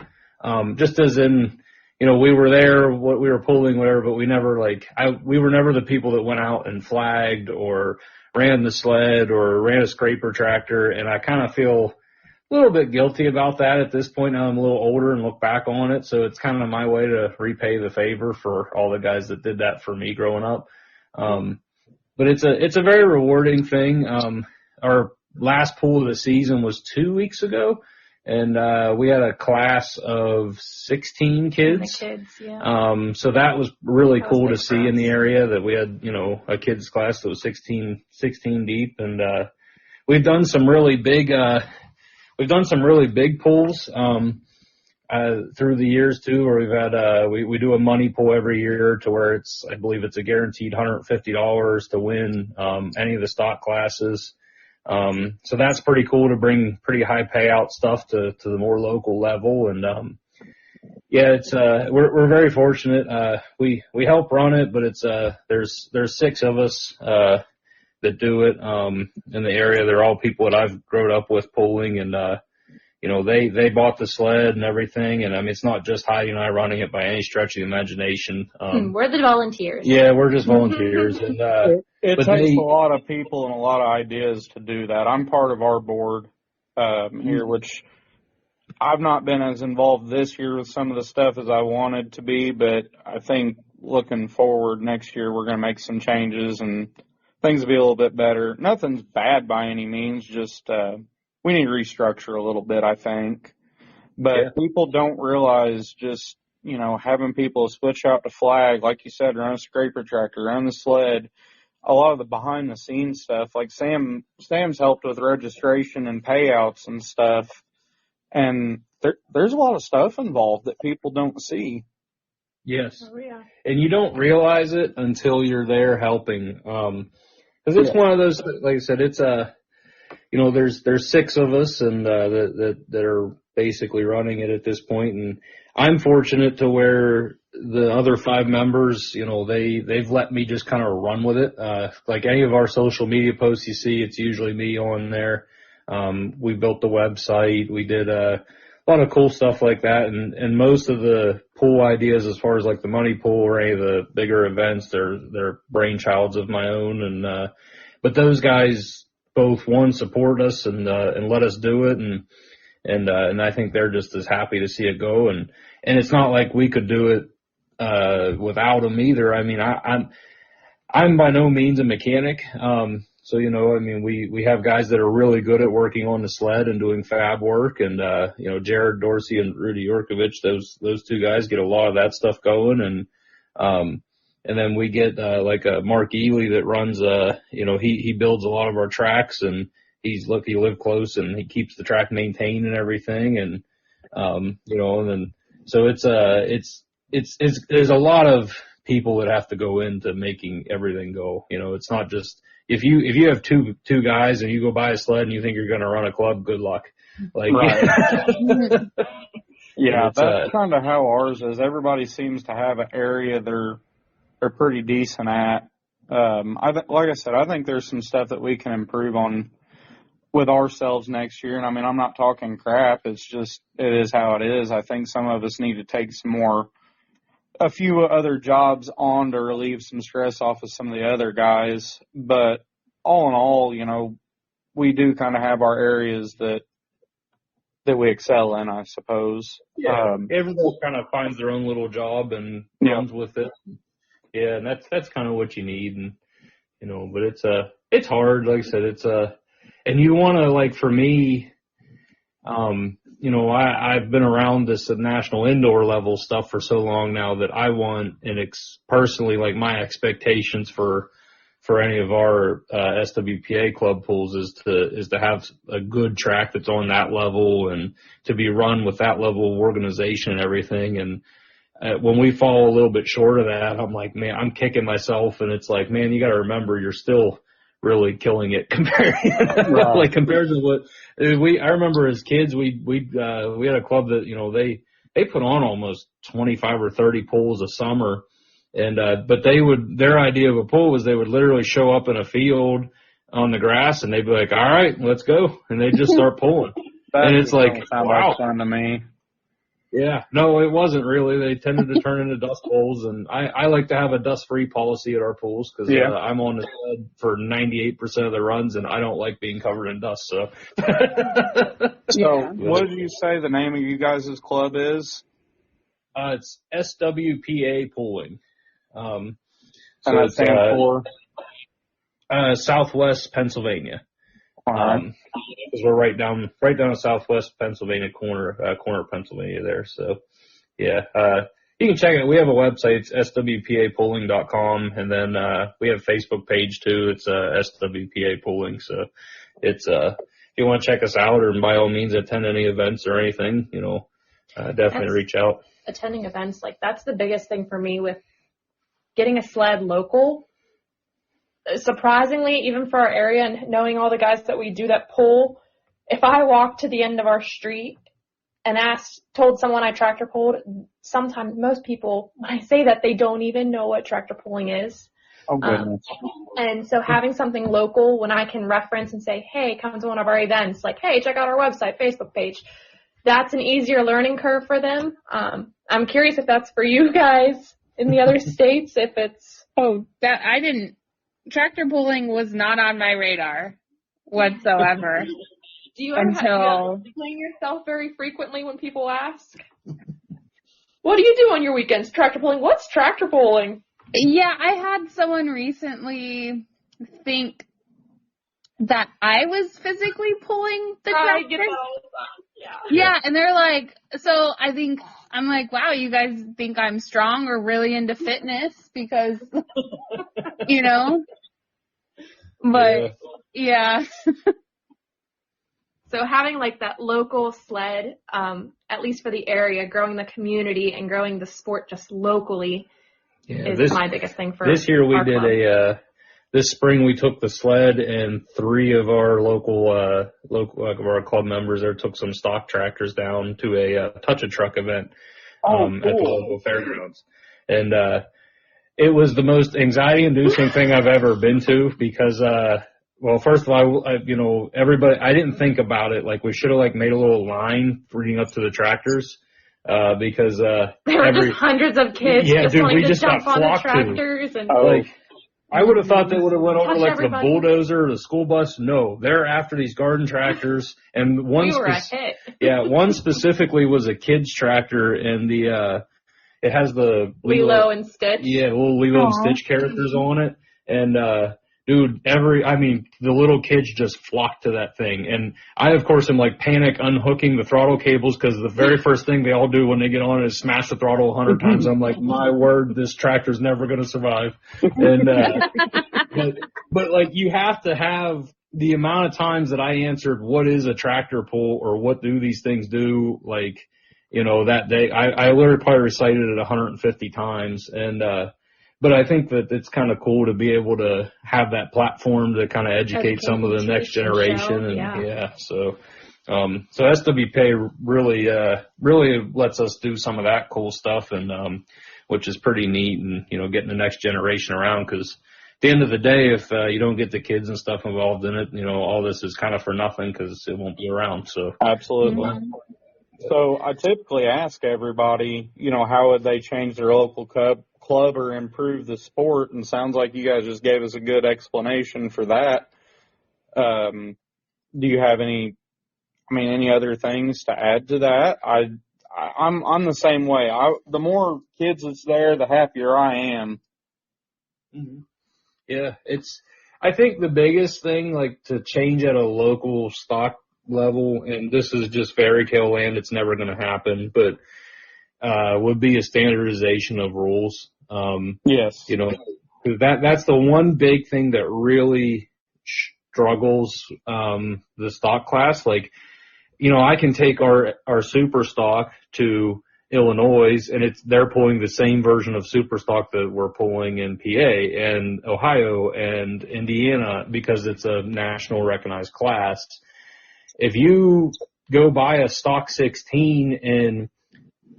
Just as in, we were there, what we were pulling, whatever, but we never we were never the people that went out and flagged or ran the sled or ran a scraper tractor. And I kind of feel a little bit guilty about that at this point. Now I'm a little older and look back on it. So it's kind of my way to repay the favor for all the guys that did that for me growing up. But it's a very rewarding thing. Our last pool of the season was 2 weeks ago. And we had a class of 16 kids. The kids, yeah. So that was really cool to see in the area that we had, a kids class that was 16 deep. And we've done some really big pools through the years too, where we've had we do a money pool every year to where I believe it's a guaranteed $150 to win any of the stock classes. So that's pretty cool to bring pretty high payout stuff to the more local level. And, it's, we're very fortunate. We help run it, but it's, there's 6 of us, that do it, in the area. They're all people that I've grown up with pulling and, they bought the sled and everything. And I mean, it's not just Heidi and I running it by any stretch of the imagination. We're the volunteers. Yeah, we're just volunteers. And, it takes a lot of people and a lot of ideas to do that. I'm part of our board here, which I've not been as involved this year with some of the stuff as I wanted to be, but I think looking forward next year we're going to make some changes and things will be a little bit better. Nothing's bad by any means, just we need to restructure a little bit, I think. But people don't realize just, having people switch out to flag, like you said, run a scraper tractor, run the sled, a lot of the behind the scenes stuff, like Sam's helped with registration and payouts and stuff. And there's a lot of stuff involved that people don't see. Yes. Oh, yeah. And you don't realize it until you're there helping. 'Cause it's one of those, like I said, it's there's 6 of us and, that are basically running it at this point. And I'm fortunate to where the other 5 members, they've let me just kind of run with it. Like any of our social media posts you see, it's usually me on there. We built the website. We did a lot of cool stuff like that. And most of the pool ideas, as far as like the money pool or any of the bigger events, they're brainchilds of my own. And, but those guys both support us and let us do it. And I think they're just as happy to see it go. And it's not like we could do it without them either. I mean, I'm by no means a mechanic. So, we have guys that are really good at working on the sled and doing fab work. And, Jared Dorsey and Rudy Yorkovich, those 2 guys get a lot of that stuff going. And And then we get, like a Mark Ely that runs, he builds a lot of our tracks, and he lived close, and he keeps the track maintained and everything. And, and then, so there's a lot of people that have to go into making everything go. It's not just, if you have two guys and you go buy a sled and you think you're going to run a club, good luck. Like, right. Yeah, that's kind of how ours is. Everybody seems to have an area they're pretty decent at. Like I said, I think there's some stuff that we can improve on with ourselves next year. And I mean, I'm not talking crap. It's just, it is how it is. I think some of us need to take a few other jobs on to relieve some stress off of some of the other guys. But all in all, we do kind of have our areas that we excel in, I suppose. Yeah, everyone kind of finds their own little job and runs with it. Yeah, and that's kind of what you need. And, but it's hard. Like I said, and you want to, like, for me, I've been around this national indoor level stuff for so long now that I want, and personally, like, my expectations for any of our SWPA club pools is to have a good track that's on that level and to be run with that level of organization and everything. And when we fall a little bit short of that, I'm like, man, I'm kicking myself. And it's like, man, you got to remember, you're still really killing it compared to what I remember as kids. We had a club that they put on almost 25 or 30 pools a summer, and but their idea of a pool was they would literally show up in a field on the grass and they'd be like, all right, let's go, and they just start pulling. And it's like, wow, fun to me. Yeah, no, it wasn't really. They tended to turn into dust bowls, and I like to have a dust-free policy at our pools because I'm on the sled for 98% of the runs, and I don't like being covered in dust. So, what did you say the name of you guys' club is? It's SWPA Pooling. So it's for Southwest Pennsylvania. Because we're right down in Southwest Pennsylvania corner of Pennsylvania there. So, yeah, you can check it. We have a website. It's swpapooling.com, and then we have a Facebook page too. It's SWPA Pooling. So, it's if you want to check us out, or by all means attend any events or anything, definitely reach out. Attending events, like, that's the biggest thing for me with getting a sled local. Surprisingly, even for our area and knowing all the guys that we do that pull, if I walked to the end of our street and told someone I tractor pulled, sometimes most people, when I say that, they don't even know what tractor pulling is. Oh, goodness. And so having something local when I can reference and say, hey, come to one of our events, like, hey, check out our website, Facebook page, that's an easier learning curve for them. I'm curious if that's for you guys in the other states, if it's... Tractor pulling was not on my radar whatsoever. Do you ever have to explain yourself very frequently when people ask? What do you do on your weekends? Tractor pulling? What's tractor pulling? Yeah, I had someone recently think that I was physically pulling the tractor. Yeah, and they're like, so I'm like, wow, you guys think I'm strong or really into fitness because, but yeah. So having like that local sled, at least for the area, growing the community and growing the sport just locally is my biggest thing for this year. We did club. This spring we took the sled and 3 of our local our club members there took some stock tractors down to a touch-a-truck event cool. At the local fairgrounds. And it was the most anxiety-inducing thing I've ever been to because, well, first of all, everybody, I didn't think about it. Like, we should have, made a little line leading up to the tractors, because, there were just hundreds of kids we just jump got on the flocked tractors to. and I would have thought they would have went over everybody. the bulldozer or the school bus. No, they're after these garden tractors, and one one specifically was a kid's tractor, and it has the Lilo and Stitch. Yeah, little Lilo and Stitch characters on it, and dude, the little kids just flock to that thing. And I, of course, am like panic unhooking the throttle cables because the very first thing they all do when they get on is smash the throttle 100 times. I'm like, my word, this tractor's never going to survive. And, but like you have to have the amount of times that I answered, what is a tractor pull or what do these things do? Like, that day I literally probably recited it 150 times. And, but I think that it's kind of cool to be able to have that platform to kind of educate some of the next generation. And so SWPA really lets us do some of that cool stuff and, which is pretty neat and, getting the next generation around because at the end of the day, if you don't get the kids and stuff involved in it, all this is kind of for nothing because it won't be around. So absolutely. Mm-hmm. So I typically ask everybody, how would they change their local club or improve the sport? And sounds like you guys just gave us a good explanation for that. Do you have any other things to add to that? I'm the same way. The more kids that's there, the happier I am. Mm-hmm. Yeah, I think the biggest thing, like, to change at a local stock level, and this is just fairy tale land, it's never going to happen, but, would be a standardization of rules. Yes. That's the one big thing that really struggles, the stock class. Like, I can take our super stock to Illinois, and they're pulling the same version of super stock that we're pulling in PA and Ohio and Indiana because it's a national recognized class. If you go buy a stock 16 in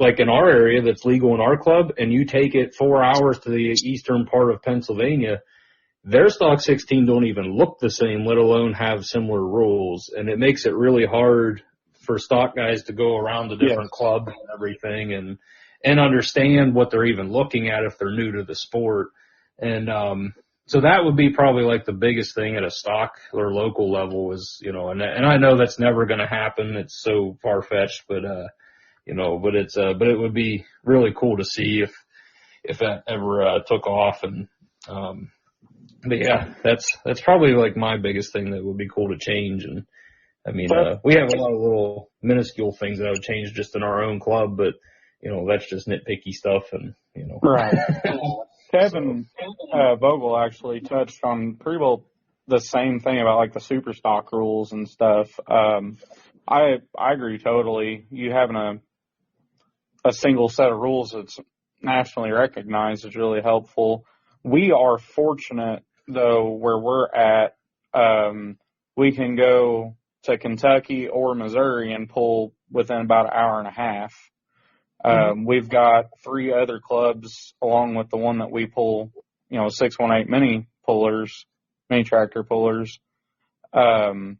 our area that's legal in our club and you take it 4 hours to the eastern part of Pennsylvania, their stock 16 don't even look the same, let alone have similar rules. And it makes it really hard for stock guys to go around the different clubs and everything and understand what they're even looking at if they're new to the sport. And, so that would be probably like the biggest thing at a stock or local level is, and I know that's never going to happen. It's so far fetched, but, but it would be really cool to see if that ever, took off. And, but yeah, that's probably like my biggest thing that would be cool to change. And, we have a lot of little minuscule things that I would change just in our own club, but, that's just nitpicky stuff and, Right. Kevin Vogel actually touched on pretty well the same thing about like the super stock rules and stuff. I agree totally. You having a single set of rules that's nationally recognized is really helpful. We are fortunate though where we're at, we can go to Kentucky or Missouri and pull within about an hour and a half. We've got 3 other clubs along with the one that we pull, 618 mini tractor pullers. And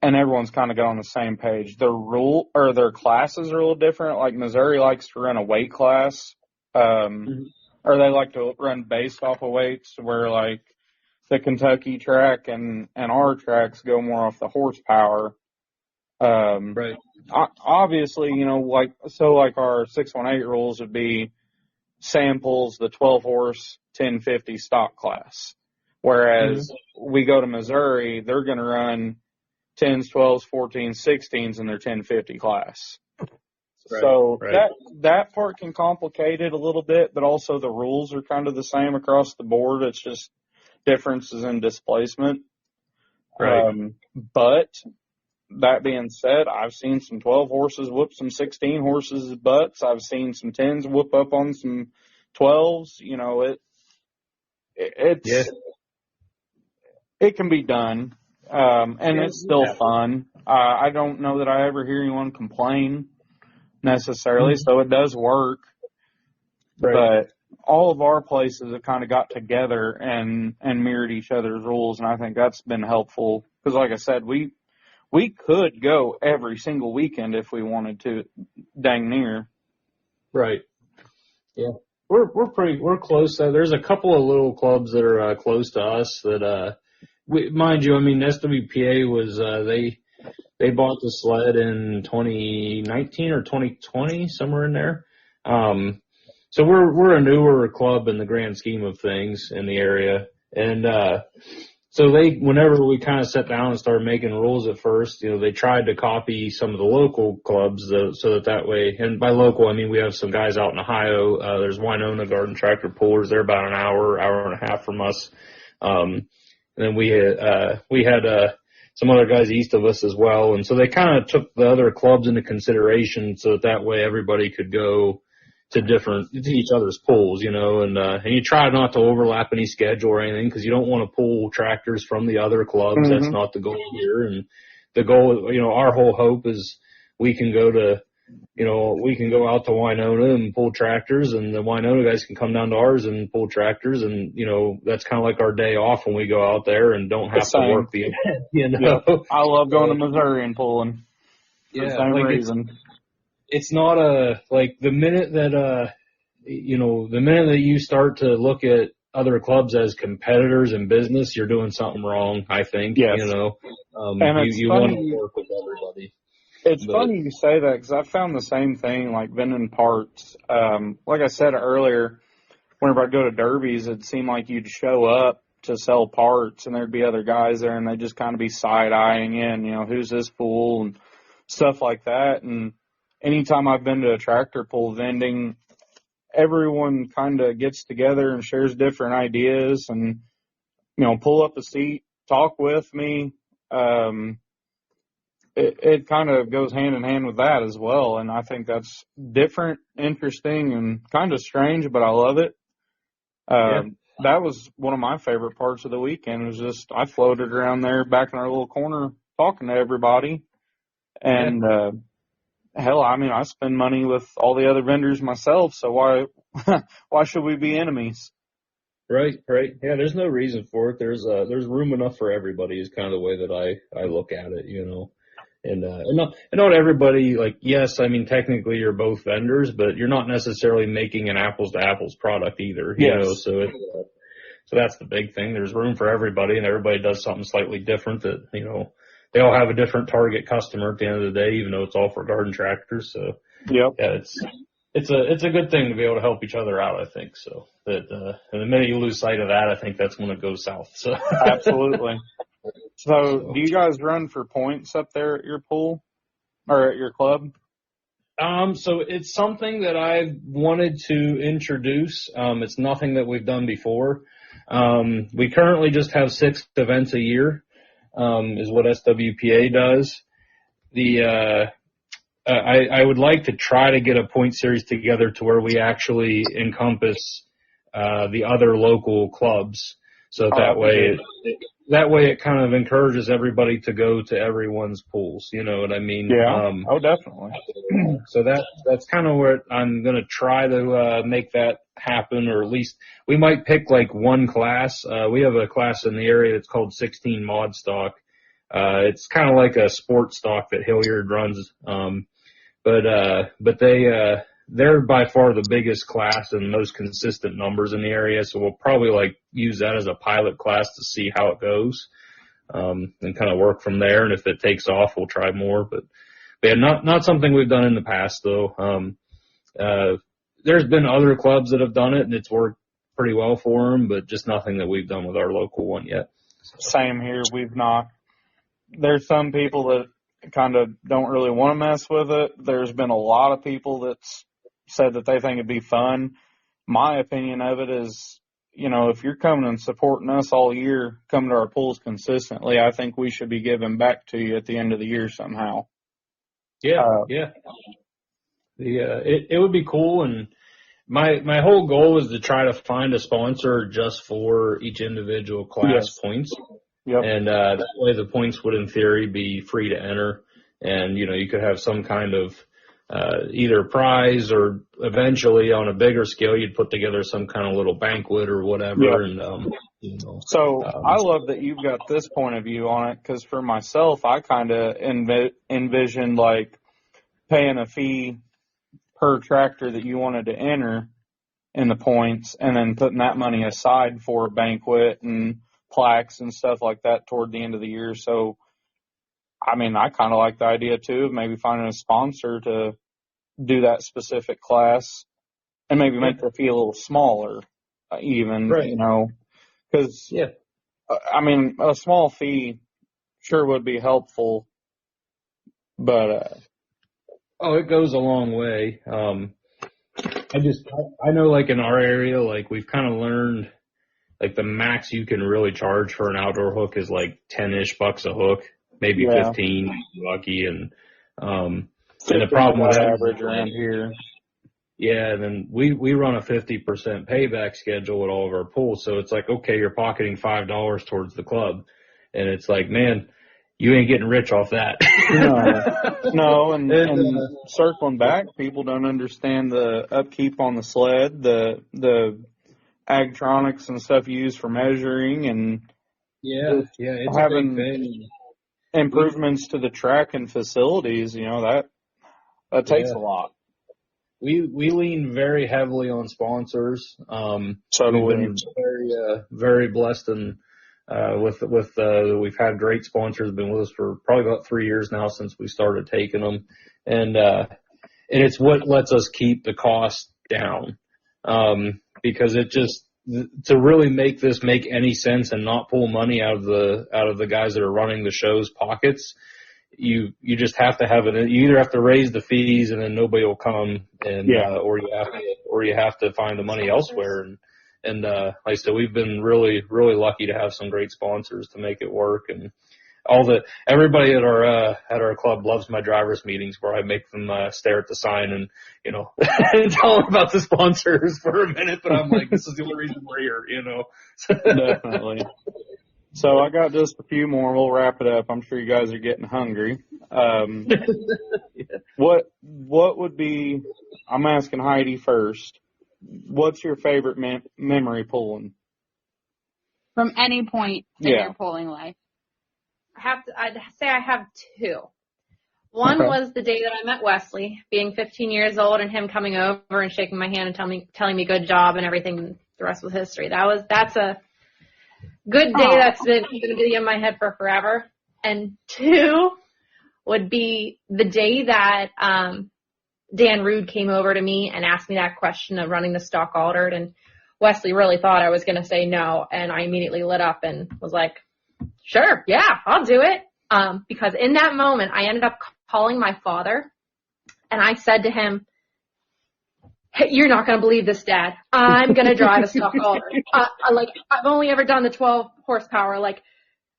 everyone's kind of got on the same page. Their classes are a little different. Like Missouri likes to run a weight class, or they like to run based off of weights where like the Kentucky track and our tracks go more off the horsepower. Right. Obviously, like our 618 rules would be samples the 12 horse 1050 stock class. Whereas we go to Missouri, they're going to run 10s, 12s, 14s, 16s in their 1050 class. Right, so that part can complicate it a little bit, but also the rules are kind of the same across the board. It's just differences in displacement. Right. But that being said, I've seen some 12 horses whoop some 16 horses' butts. I've seen some 10s whoop up on some 12s. It can be done, and it's still fun. I don't know that I ever hear anyone complain necessarily, so it does work. Right. But all of our places have kind of got together and mirrored each other's rules, and I think that's been helpful because, like I said, we could go every single weekend if we wanted to, dang near. Right. Yeah. We're close. There's a couple of little clubs that are close to us that, mind you, SWPA was, they bought the sled in 2019 or 2020, somewhere in there. So we're a newer club in the grand scheme of things in the area. And so whenever we kind of sat down and started making rules at first, they tried to copy some of the local clubs so that way, and by local, I mean we have some guys out in Ohio. There's Winona Garden Tractor Pullers. They're about an hour and a half from us. And then we had some other guys east of us as well. And so they kind of took the other clubs into consideration so that way everybody could go to each other's pools, and you try not to overlap any schedule or anything because you don't want to pull tractors from the other clubs. Mm-hmm. That's not the goal here. And the goal, our whole hope is we can go out to Winona and pull tractors, and the Winona guys can come down to ours and pull tractors. And, that's kind of like our day off when we go out there and don't have to work the event, Yeah. I love going to Missouri and pulling for the same reason. It's not the minute that you start to look at other clubs as competitors in business, you're doing something wrong, I think. Yes. And you want to work with everybody. It's funny you say that because I found the same thing, like vending parts. Like I said earlier, whenever I'd go to derbies, it seemed like you'd show up to sell parts and there'd be other guys there and they'd just kind of be side-eyeing in, who's this fool and stuff like that. And anytime I've been to a tractor pull vending, everyone kind of gets together and shares different ideas and, pull up a seat, talk with me. It kind of goes hand in hand with that as well. And I think that's different, interesting, and kind of strange, but I love it. That was one of my favorite parts of the weekend was just I floated around there back in our little corner talking to everybody. And, hell, I mean, I spend money with all the other vendors myself, so why should we be enemies? Right. Yeah, there's no reason for it. There's room enough for everybody is kind of the way that I look at it, And not everybody, yes, I mean, technically you're both vendors, but you're not necessarily making an apples to apples product either, yes. So that's the big thing. There's room for everybody and everybody does something slightly different that, they all have a different target customer at the end of the day, even though it's all for garden tractors. So, yep. Yeah, it's a good thing to be able to help each other out, I think. So that, and the minute you lose sight of that, I think that's when it goes south. So absolutely. So do you guys run for points up there at your pool or at your club? So it's something that I've wanted to introduce. It's nothing that we've done before. We currently just have 6 events a year. Is what SWPA does. I would like to try to get a point series together to where we actually encompass the other local clubs, so that way it kind of encourages everybody to go to everyone's pools. You know what I mean? Yeah. Definitely. So that's kind of where I'm going to try to make that happen, or at least we might pick one class. We have a class in the area that's called 16 Mod Stock. It's kind of like a sports stock that Hilliard runs. But they're by far the biggest class and most consistent numbers in the area. So we'll probably use that as a pilot class to see how it goes, and kind of work from there. And if it takes off, we'll try more, but yeah, not something we've done in the past though. There's been other clubs that have done it and it's worked pretty well for them, but just nothing that we've done with our local one yet. Same here. We've not. There's some people that kind of don't really want to mess with it. There's been a lot of people that's said that they think it'd be fun. My opinion of it is, if you're coming and supporting us all year, coming to our pools consistently, I think we should be giving back to you at the end of the year somehow. Yeah. It would be cool. And my whole goal is to try to find a sponsor just for each individual class points. Yep. And that way the points would in theory be free to enter. And, you could have some kind of either prize or eventually on a bigger scale, you'd put together some kind of little banquet or whatever. Yep. And, So I love that you've got this point of view on it, because for myself, I kind of envisioned paying a fee per tractor that you wanted to enter in the points and then putting that money aside for a banquet and plaques and stuff like that toward the end of the year. So, I mean, I kind of like the idea too of maybe finding a sponsor to do that specific class and maybe make the fee a little smaller even, right. Because, I mean, a small fee sure would be helpful, but it goes a long way. I know, like, in our area, like, we've kind of learned, like, the max you can really charge for an outdoor hook is like 10-ish bucks a hook, maybe 15 if you're lucky. And the problem with that average around here. Yeah, and then we run a 50% payback schedule at all of our pools. So it's like, okay, you're pocketing $5 towards the club. And it's like, man, you ain't getting rich off that. No, and circling back, people don't understand the upkeep on the sled, the agtronics and stuff you use for measuring, and it's having a big thing. Improvements to the track and facilities. You know, that takes a lot. We lean very heavily on sponsors. So do we've been very blessed, and we've had great sponsors. Been with us for probably about 3 years now since we started taking them, and it's what lets us keep the cost down. Because it just, to really make this make any sense and not pull money out of the guys that are running the show's pockets, you just have to have it. You either have to raise the fees and then nobody will come, and or you have to find the money elsewhere. And like I said, we've been really, really lucky to have some great sponsors to make it work. And everybody at our club loves my drivers meetings where I make them stare at the sign and, you know, tell them about the sponsors for a minute. But I'm like, this is the only reason we're here, you know. Definitely. So I got just a few more. We'll wrap it up. I'm sure you guys are getting hungry. What would be? I'm asking Heidi first. What's your favorite memory pulling? From any point in your pulling life. I'd say I have two. One was the day that I met Wesley, being 15 years old, and him coming over and shaking my hand and telling me good job and everything. The rest was history. That's a good day that's going to be in my head for forever. And two would be the day that Dan Rude came over to me and asked me that question of running the stock altered, and Wesley really thought I was going to say no, and I immediately lit up and was like, sure, yeah, I'll do it. Because in that moment, I ended up calling my father, and I said to him, hey, you're not going to believe this, Dad. I'm going to drive a stock altered. I've only ever done the 12 horsepower. Like,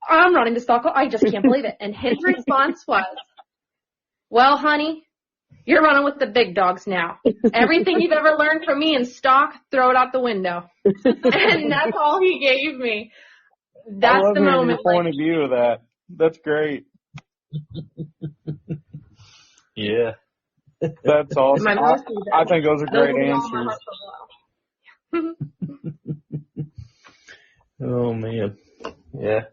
I'm running the stock altered. I just can't believe it. And his response was, well, honey, you're running with the big dogs now. Everything you've ever learned from me in stock, throw it out the window. And that's all he gave me. That's the moment. Your point of view of that. That's great. Yeah. That's awesome. I think those are great answers. Oh, man. Yeah.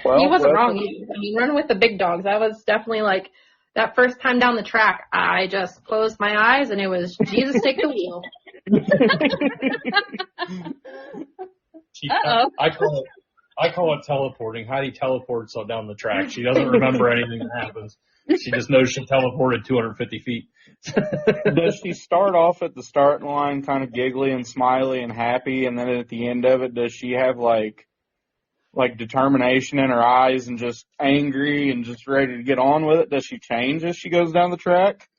Well, he wasn't wrong. I mean, running with the big dogs, I was definitely like, that first time down the track, I just closed my eyes and it was, Jesus, take the wheel. I call it teleporting. Heidi teleports down the track. She doesn't remember anything that happens. She just knows she teleported 250 feet. Does she start off at the starting line kind of giggly and smiley and happy, and then at the end of it, does she have like determination in her eyes and just angry and just ready to get on with it? Does she change as she goes down the track?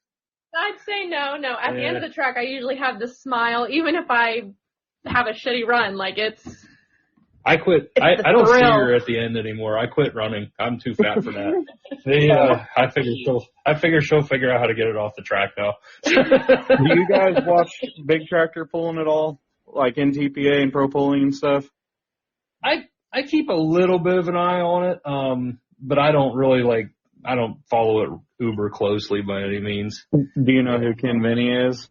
I'd say no. At the end of the track, I usually have the smile, even if I have a shitty run. Like, I quit. I don't see her at the end anymore. I quit running. I'm too fat for that. I figure she'll figure out how to get it off the track now. Do you guys watch big tractor pulling at all? Like NTPA and pro pulling and stuff? I keep a little bit of an eye on it, but I don't really I don't follow it uber closely by any means. Do you know who Ken Vinny is?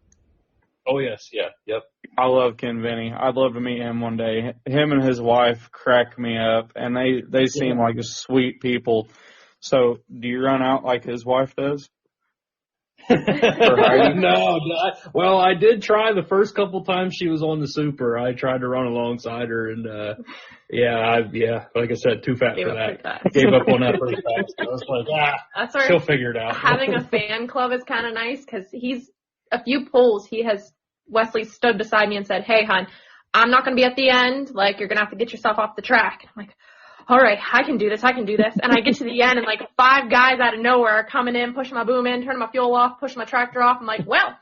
Oh, yes. Yeah. Yep. I love Ken Vinny. I'd love to meet him one day. Him and his wife crack me up, and they seem like sweet people. So do you run out like his wife does? No. Well, I did try the first couple times she was on the Super. I tried to run alongside her, and like I said, too fat for that. Gave up on that first time. So I was like, she'll figure it out. Having a fan club is kind of nice because he's a few pulls. Wesley stood beside me and said, hey, hon, I'm not going to be at the end. Like, you're going to have to get yourself off the track. I'm like, all right, I can do this. And I get to the end, and like 5 guys out of nowhere are coming in, pushing my boom in, turning my fuel off, pushing my tractor off. I'm like, well,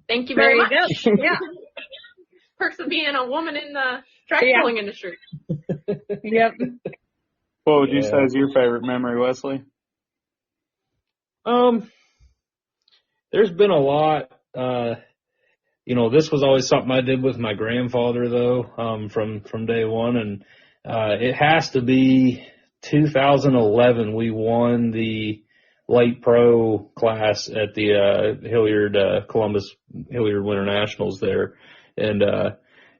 thank you very much. Yeah. Perks of being a woman in the track pulling industry. Yep. What would you say is your favorite memory, Wesley? There's been a lot. This was always something I did with my grandfather, though, from day one, and it has to be 2011. We won the light pro class at the Columbus Hilliard Winter Nationals there, and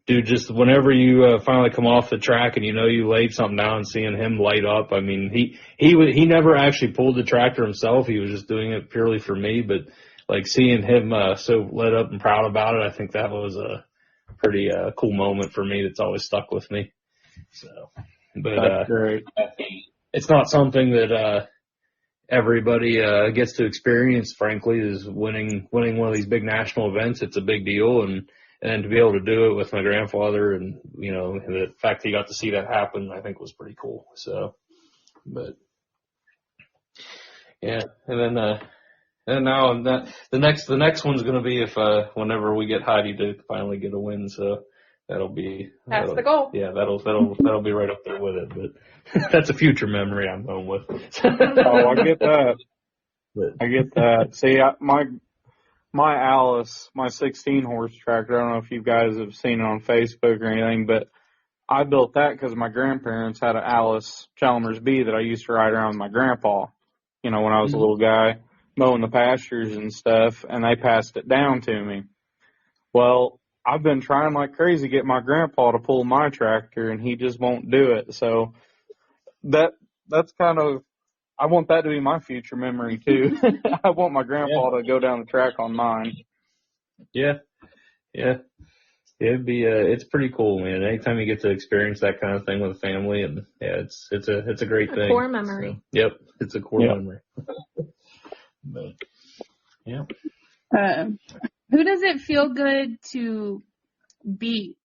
dude, just whenever you finally come off the track and you laid something down, and seeing him light up, I mean, he never actually pulled the tractor himself. He was just doing it purely for me, but like seeing him so lit up and proud about it, I think that was a pretty cool moment for me that's always stuck with me. So, but That's great. It's not something that everybody gets to experience, frankly, is winning one of these big national events. It's a big deal, and to be able to do it with my grandfather, and the fact he got to see that happen, I think was pretty cool. So, but yeah, and now the next one's going to be if whenever we get Heidi to finally get a win. So that's the goal. Yeah, that'll be right up there with it. But that's a future memory I'm going with. Oh, I get that. I get that. See, my Alice, my 16-horse tractor, I don't know if you guys have seen it on Facebook or anything, but I built that because my grandparents had an Alice Chalmers B that I used to ride around with my grandpa, when I was a little guy, mowing the pastures and stuff, and they passed it down to me. Well, I've been trying like crazy to get my grandpa to pull my tractor, and he just won't do it. So that's kind of, I want that to be my future memory too. I want my grandpa to go down the track on mine. Yeah. It'd be it's pretty cool, man. Anytime you get to experience that kind of thing with a family, and it's a great thing. Core memory. So, yep, it's a core memory. But, yeah. Who does it feel good to beat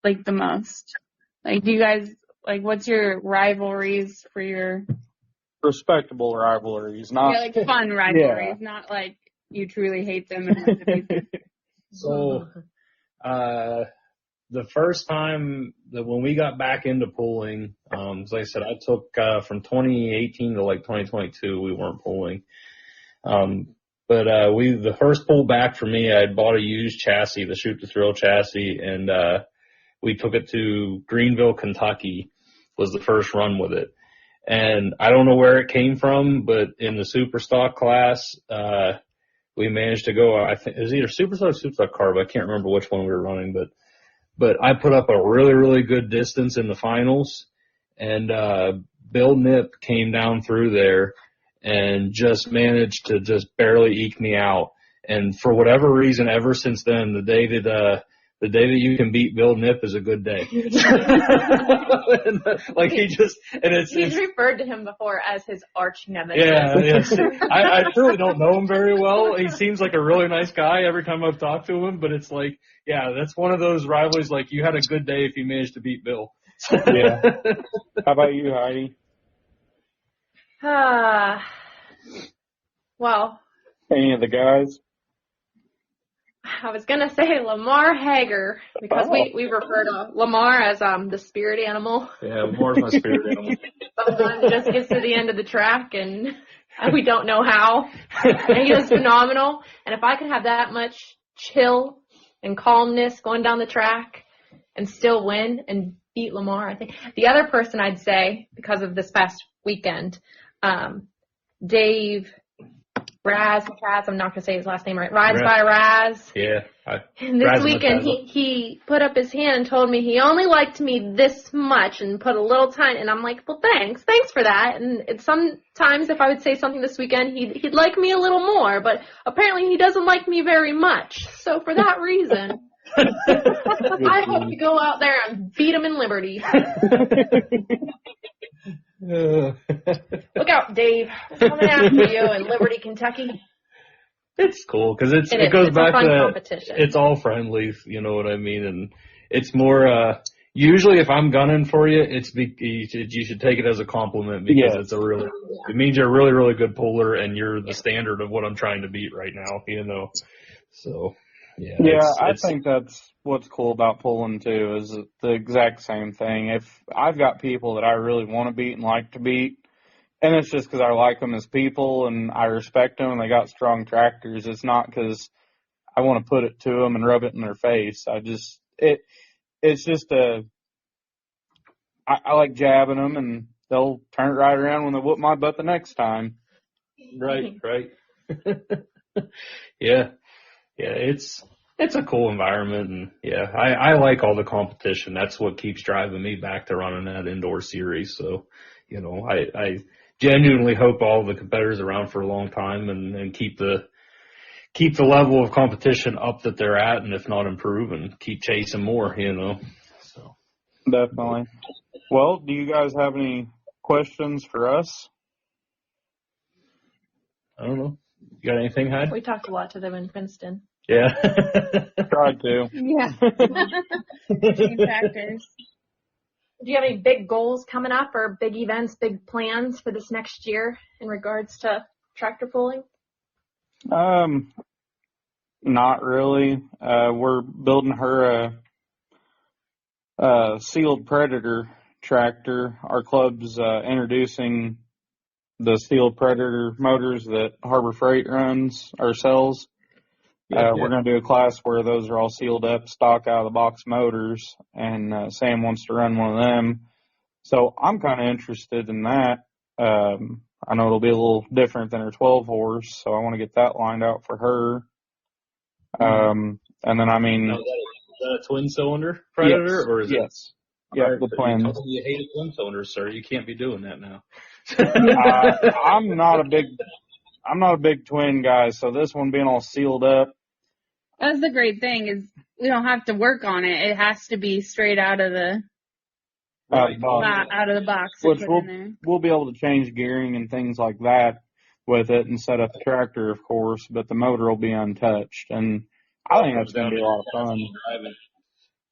like the most? Like, do you guys what's your rivalries for your respectable rivalries, not like fun rivalries, not like you truly hate them and want to beat them? So, the first time that when we got back into pulling, as I said, I took from 2018 to like 2022, we weren't pulling. But the first pull back for me, I had bought a used chassis, the Shoot to Thrill chassis, and we took it to Greenville, Kentucky, was the first run with it. And I don't know where it came from, but in the super stock class, we managed to go, I think it was either super stock or super stock carb. I can't remember which one we were running, but I put up a really, really good distance in the finals, and Bill Nip came down through there and just managed to just barely eke me out. And for whatever reason, ever since then, the day that you can beat Bill Nip is a good day. Like he's referred to him before as his arch nemesis. Yeah. I really don't know him very well. He seems like a really nice guy every time I've talked to him, but it's like, that's one of those rivalries. Like, you had a good day if you managed to beat Bill. Yeah. How about you, Heidi? Well, any of the guys? I was gonna say Lamar Hager because we refer to Lamar as the spirit animal. Yeah, Lamar's my spirit animal. Sometimes he just gets to the end of the track and we don't know how. And he does phenomenal. And if I could have that much chill and calmness going down the track and still win and beat Lamar, I think. The other person I'd say, because of this past weekend, Dave Raz, I'm not going to say his last name right. Rides by Raz. Yeah. And this weekend, he put up his hand and told me he only liked me this much and put a little tiny, and I'm like, well, thanks for that. And sometimes if I would say something this weekend, he'd like me a little more, but apparently he doesn't like me very much. So for that reason, I hope to go out there and beat him in Liberty. Look out, Dave. We're coming after you in Liberty, Kentucky. It's cool because it goes back to it's all friendly, you know what I mean? And it's more, usually if I'm gunning for you, you should take it as a compliment because it means you're a really, really good puller and you're the standard of what I'm trying to beat right now, So, yeah. I think that's what's cool about pulling too is the exact same thing. If I've got people that I really want to beat and like to beat, and it's just because I like them as people and I respect them and they got strong tractors, it's not because I want to put it to them and rub it in their face. It's just I like jabbing them and they'll turn it right around when they whoop my butt the next time. Right. Yeah. It's a cool environment and I like all the competition. That's what keeps driving me back to running that indoor series. So, I genuinely hope all the competitors are around for a long time and keep the level of competition up that they're at, and if not improve and keep chasing more, So Definitely. Well, do you guys have any questions for us? I don't know. You got anything, Heidi? We talked a lot to them in Princeton. Yeah. Tried to. Yeah. Tractors. Do you have any big goals coming up or big events, big plans for this next year in regards to tractor pulling? Not really. We're building her a sealed Predator tractor. Our club's introducing the sealed Predator motors that Harbor Freight runs or sells. We're going to do a class where those are all sealed up, stock out of the box motors, and Sam wants to run one of them. So I'm kind of interested in that. I know it'll be a little different than her 12 horse, so I want to get that lined out for her. And then, Is that a twin cylinder Predator? Yes, or is yes. it? Yeah, Right, the twins. You hated twin cylinders, sir. You can't be doing that now. I'm not a big twin guy, so this one being all sealed up. That's the great thing is we don't have to work on it. It has to be straight out of the out of the box. Which we'll be able to change gearing and things like that with it and set up the tractor, of course, but the motor will be untouched. And I think that's going to be a lot of fun.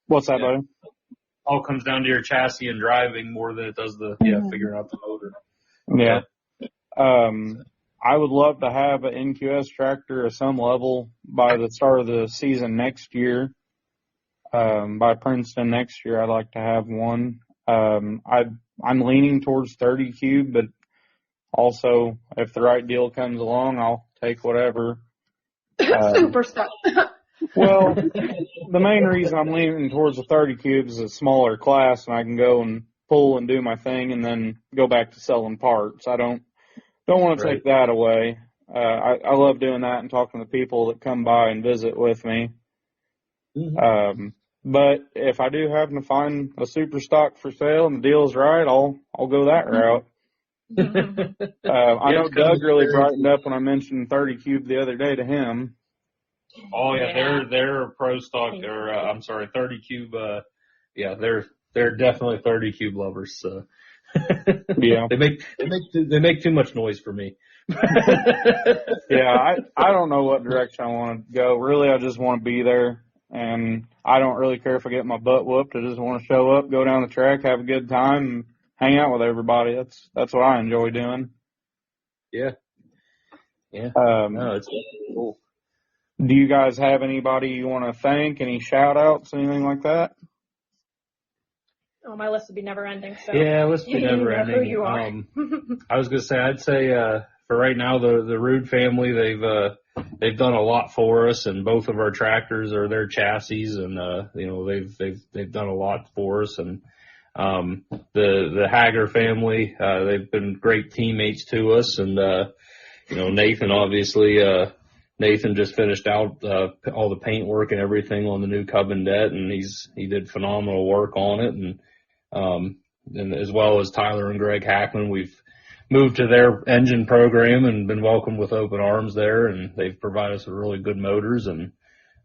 What's that, buddy? All comes down to your chassis and driving more than it does figuring out the motor. Yeah. I would love to have an NQS tractor at some level by the start of the season next year. By Princeton next year, I'd like to have one. I'm leaning towards 30 cube, but also if the right deal comes along, I'll take whatever. Super stuff. Well, the main reason I'm leaning towards the 30 cubes is a smaller class, and I can go and pull and do my thing, and then go back to selling parts. I don't want to take that away. I love doing that and talking to people that come by and visit with me. Mm-hmm. But if I do happen to find a super stock for sale and the deal's right, I'll go that route. I know Doug really brightened up when I mentioned 30 cube the other day to him. Oh yeah, they're pro stock, or 30 cube. They're definitely 30 cube lovers. So. Yeah, they make too much noise for me. Yeah, I don't know what direction I want to go. Really, I just want to be there, and I don't really care if I get my butt whooped. I just want to show up, go down the track, have a good time, and hang out with everybody. That's what I enjoy doing. Yeah. No, it's cool. Do you guys have anybody you want to thank? Any shout outs, anything like that? Oh, my list would be never ending. So yeah, list would be never ending. Who you are. I was gonna say, I'd say for right now, the Rude family, they've done a lot for us, and both of our tractors are their chassis, and they've done a lot for us, and the Hager family, they've been great teammates to us, and Nathan, obviously, Nathan just finished out all the paint work and everything on the new Cub and Det, and he did phenomenal work on it, and as well as Tyler and Greg Hackman, we've moved to their engine program and been welcomed with open arms there, and they've provided us with really good motors, and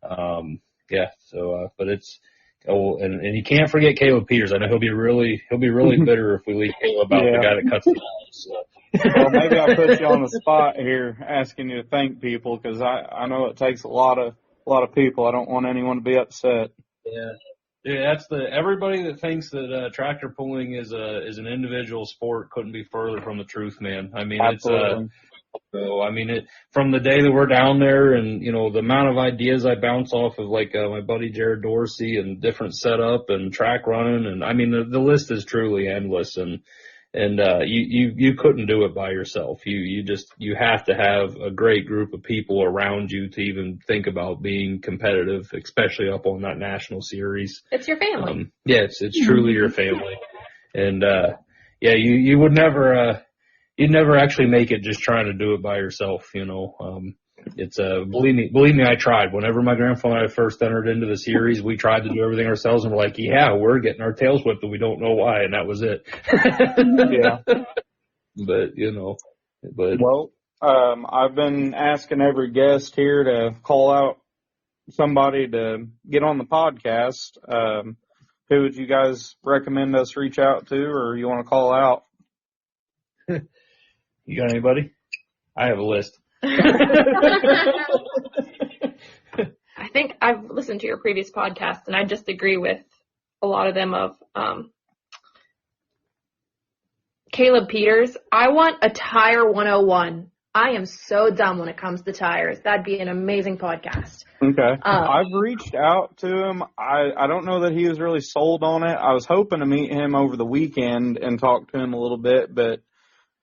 but it's and you can't forget Caleb Peters. I know he'll be really bitter if we leave Caleb out, the guy that cuts the lines. So. Well, maybe I'll put you on the spot here, asking you to thank people, because I know it takes a lot of people. I don't want anyone to be upset. Yeah, that's everybody that thinks that tractor pulling is an individual sport couldn't be further from the truth, man. I mean, Absolutely. From the day that we're down there, and the amount of ideas I bounce off of, like my buddy Jared Dorsey, and different setup and track running, and I mean the list is truly endless, and you couldn't do it by yourself. You have to have a great group of people around you to even think about being competitive, especially up on that national series. It's your family. It's truly your family, and you would never. You'd never actually make it just trying to do it by yourself, It's believe me, I tried. Whenever my grandfather and I first entered into the series, we tried to do everything ourselves, and we're like, yeah, we're getting our tails whipped, and we don't know why, and that was it. Yeah. Well, I've been asking every guest here to call out somebody to get on the podcast. Who would you guys recommend us reach out to, or you want to call out? You got anybody? I have a list. I think I've listened to your previous podcast, and I just agree with a lot of them of Caleb Peters. I want a Tire 101. I am so dumb when it comes to tires. That'd be an amazing podcast. Okay. I've reached out to him. I don't know that he was really sold on it. I was hoping to meet him over the weekend and talk to him a little bit, but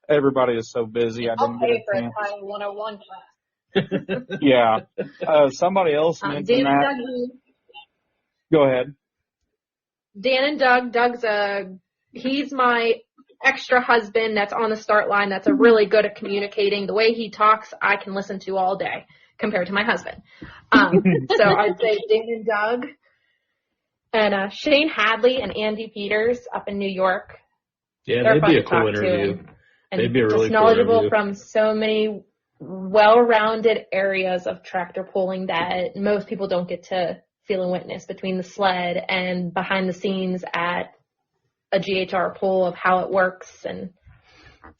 everybody is so busy. I'll pay for a Tire 101 class. Yeah. Somebody else mentioned Dan that. and Doug, Go ahead. Dan and Doug. He's my extra husband that's on the start line. That's a really good at communicating. The way he talks, I can listen to all day compared to my husband. So I'd say Dan and Doug, and Shane Hadley and Andy Peters up in New York. Yeah, They're they'd be a fun cool to talk interview. to. And they'd be a really just knowledgeable cool from so many well-rounded areas of tractor pulling that most people don't get to feel and witness, between the sled and behind the scenes at a GHR pull of how it works. And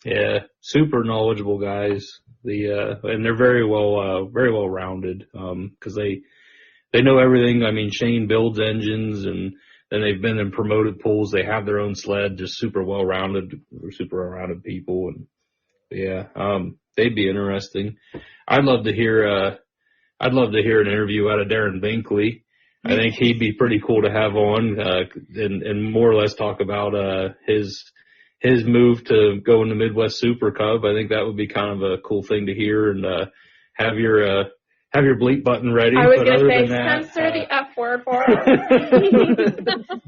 yeah, super knowledgeable guys. And they're very well rounded, because they know everything. I mean, Shane builds engines, and then they've been in promoted pools. They have their own sled, just super well-rounded people. And they'd be interesting. I'd love to hear an interview out of Darren Binkley. I think he'd be pretty cool to have on, and more or less talk about, his move to go into Midwest Super Cub. I think that would be kind of a cool thing to hear, and, have your bleep button ready. I was but going other to say, than that, censor the F word for us.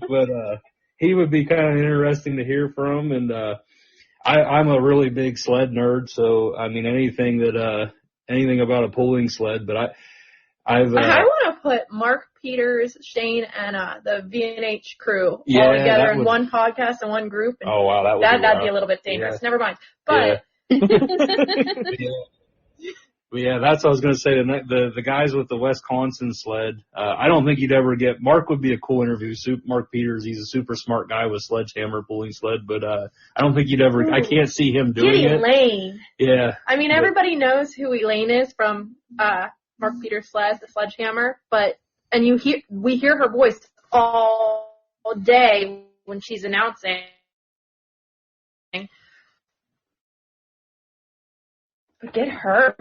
but he would be kind of interesting to hear from, and I'm a really big sled nerd, so I mean anything about a pulling sled. But I want to put Mark Peters, Shane, and the V&H crew all together in one podcast and one group. And oh wow, that'd be a little bit dangerous. Yeah. Never mind. But Yeah, that's what I was going to say. The guys with the Wisconsin sled, I don't think you'd ever get. Mark would be a cool interview. Mark Peters, he's a super smart guy with sledgehammer pulling sled, but I don't think you'd ever. I can't see him doing it. Elaine. Yeah. I mean, everybody knows who Elaine is from Mark Peters' sled, the sledgehammer, and we hear her voice all day when she's announcing. But get her.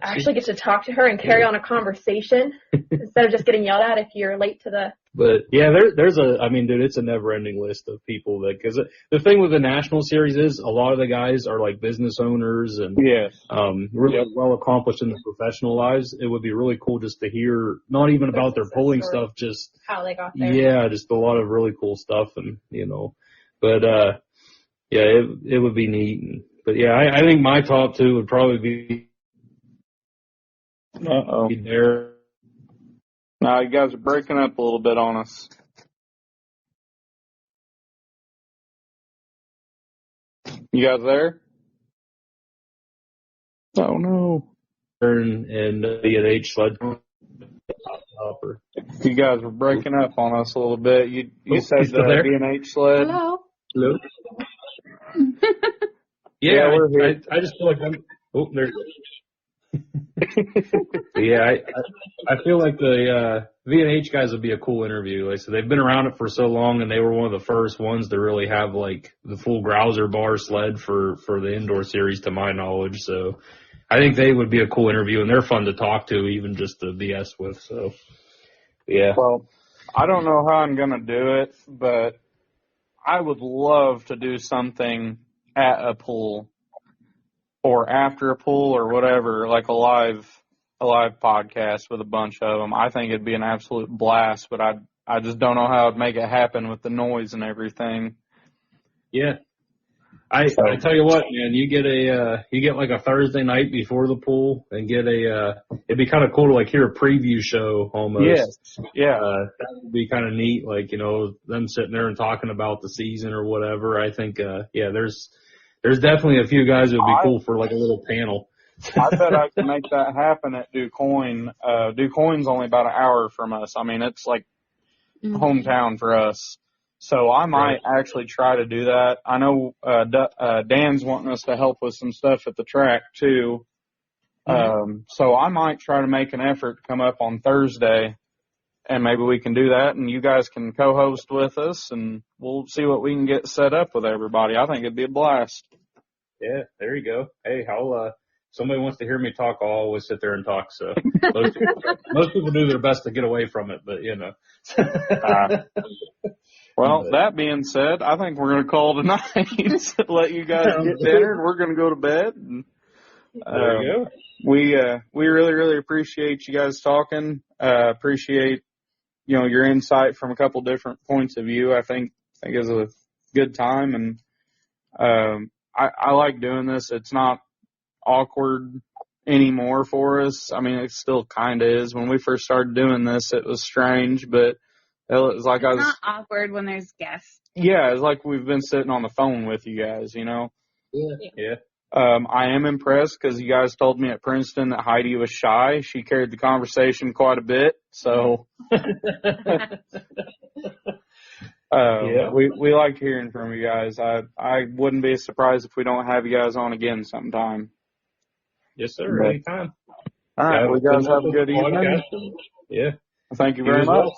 Actually get to talk to her and carry on a conversation instead of just getting yelled at if you're late to the. But yeah, it's a never-ending list of people because the thing with the national series is a lot of the guys are like business owners and really well accomplished in their professional lives. It would be really cool just to hear not even about their pulling stuff, just how they got there. Yeah, just a lot of really cool stuff, and but it would be neat. But yeah, I think my top two would probably be there. No, you guys are breaking up a little bit on us. You guys there? Oh no. And V&H sled. You guys were breaking up on us a little bit. You said the V&H sled. Hello. Yeah, we're here. I just feel like I'm. Oh, there. Yeah, I feel like the V&H guys would be a cool interview. Like, so they've been around it for so long, and they were one of the first ones to really have like the full Grouser bar sled for the indoor series, to my knowledge. So I think they would be a cool interview, and they're fun to talk to, even just to BS with. So yeah. Well, I don't know how I'm gonna do it, but I would love to do something at a pool or after a pool or whatever, like a live podcast with a bunch of them. I think it'd be an absolute blast, but I just don't know how I'd make it happen with the noise and everything. Yeah. I tell you what, man, you get like a Thursday night before the pool and it'd be kind of cool to like hear a preview show almost. Yes. Yeah. That would be kind of neat. Like, them sitting there and talking about the season or whatever. I think, there's definitely a few guys that would be cool for like a little panel. I bet I can make that happen at DuQuoin. DuQuoin's only about an hour from us. I mean, it's like hometown for us. So I might actually try to do that. I know Dan's wanting us to help with some stuff at the track too. So I might try to make an effort to come up on Thursday, and maybe we can do that, and you guys can co-host with us, and we'll see what we can get set up with everybody. I think it'd be a blast. Yeah, there you go. Hey, somebody wants to hear me talk, I'll always sit there and talk. So most people do their best to get away from it, but Well, that being said, I think we're going to call tonight. Let you guys get dinner. We're going to go to bed. And, there you go. We really, really appreciate you guys talking. Appreciate, your insight from a couple different points of view. I think it was a good time, and I like doing this. It's not awkward anymore for us. I mean, it still kind of is. When we first started doing this, it was strange, but it was like it's not awkward when there's guests. Yeah, it's like we've been sitting on the phone with you guys, Yeah. I am impressed because you guys told me at Princeton that Heidi was shy. She carried the conversation quite a bit, so we like hearing from you guys. I wouldn't be surprised if we don't have you guys on again sometime. Yes, sir. Anytime. All right, well, you guys have a good evening. Yeah. Thank you very much.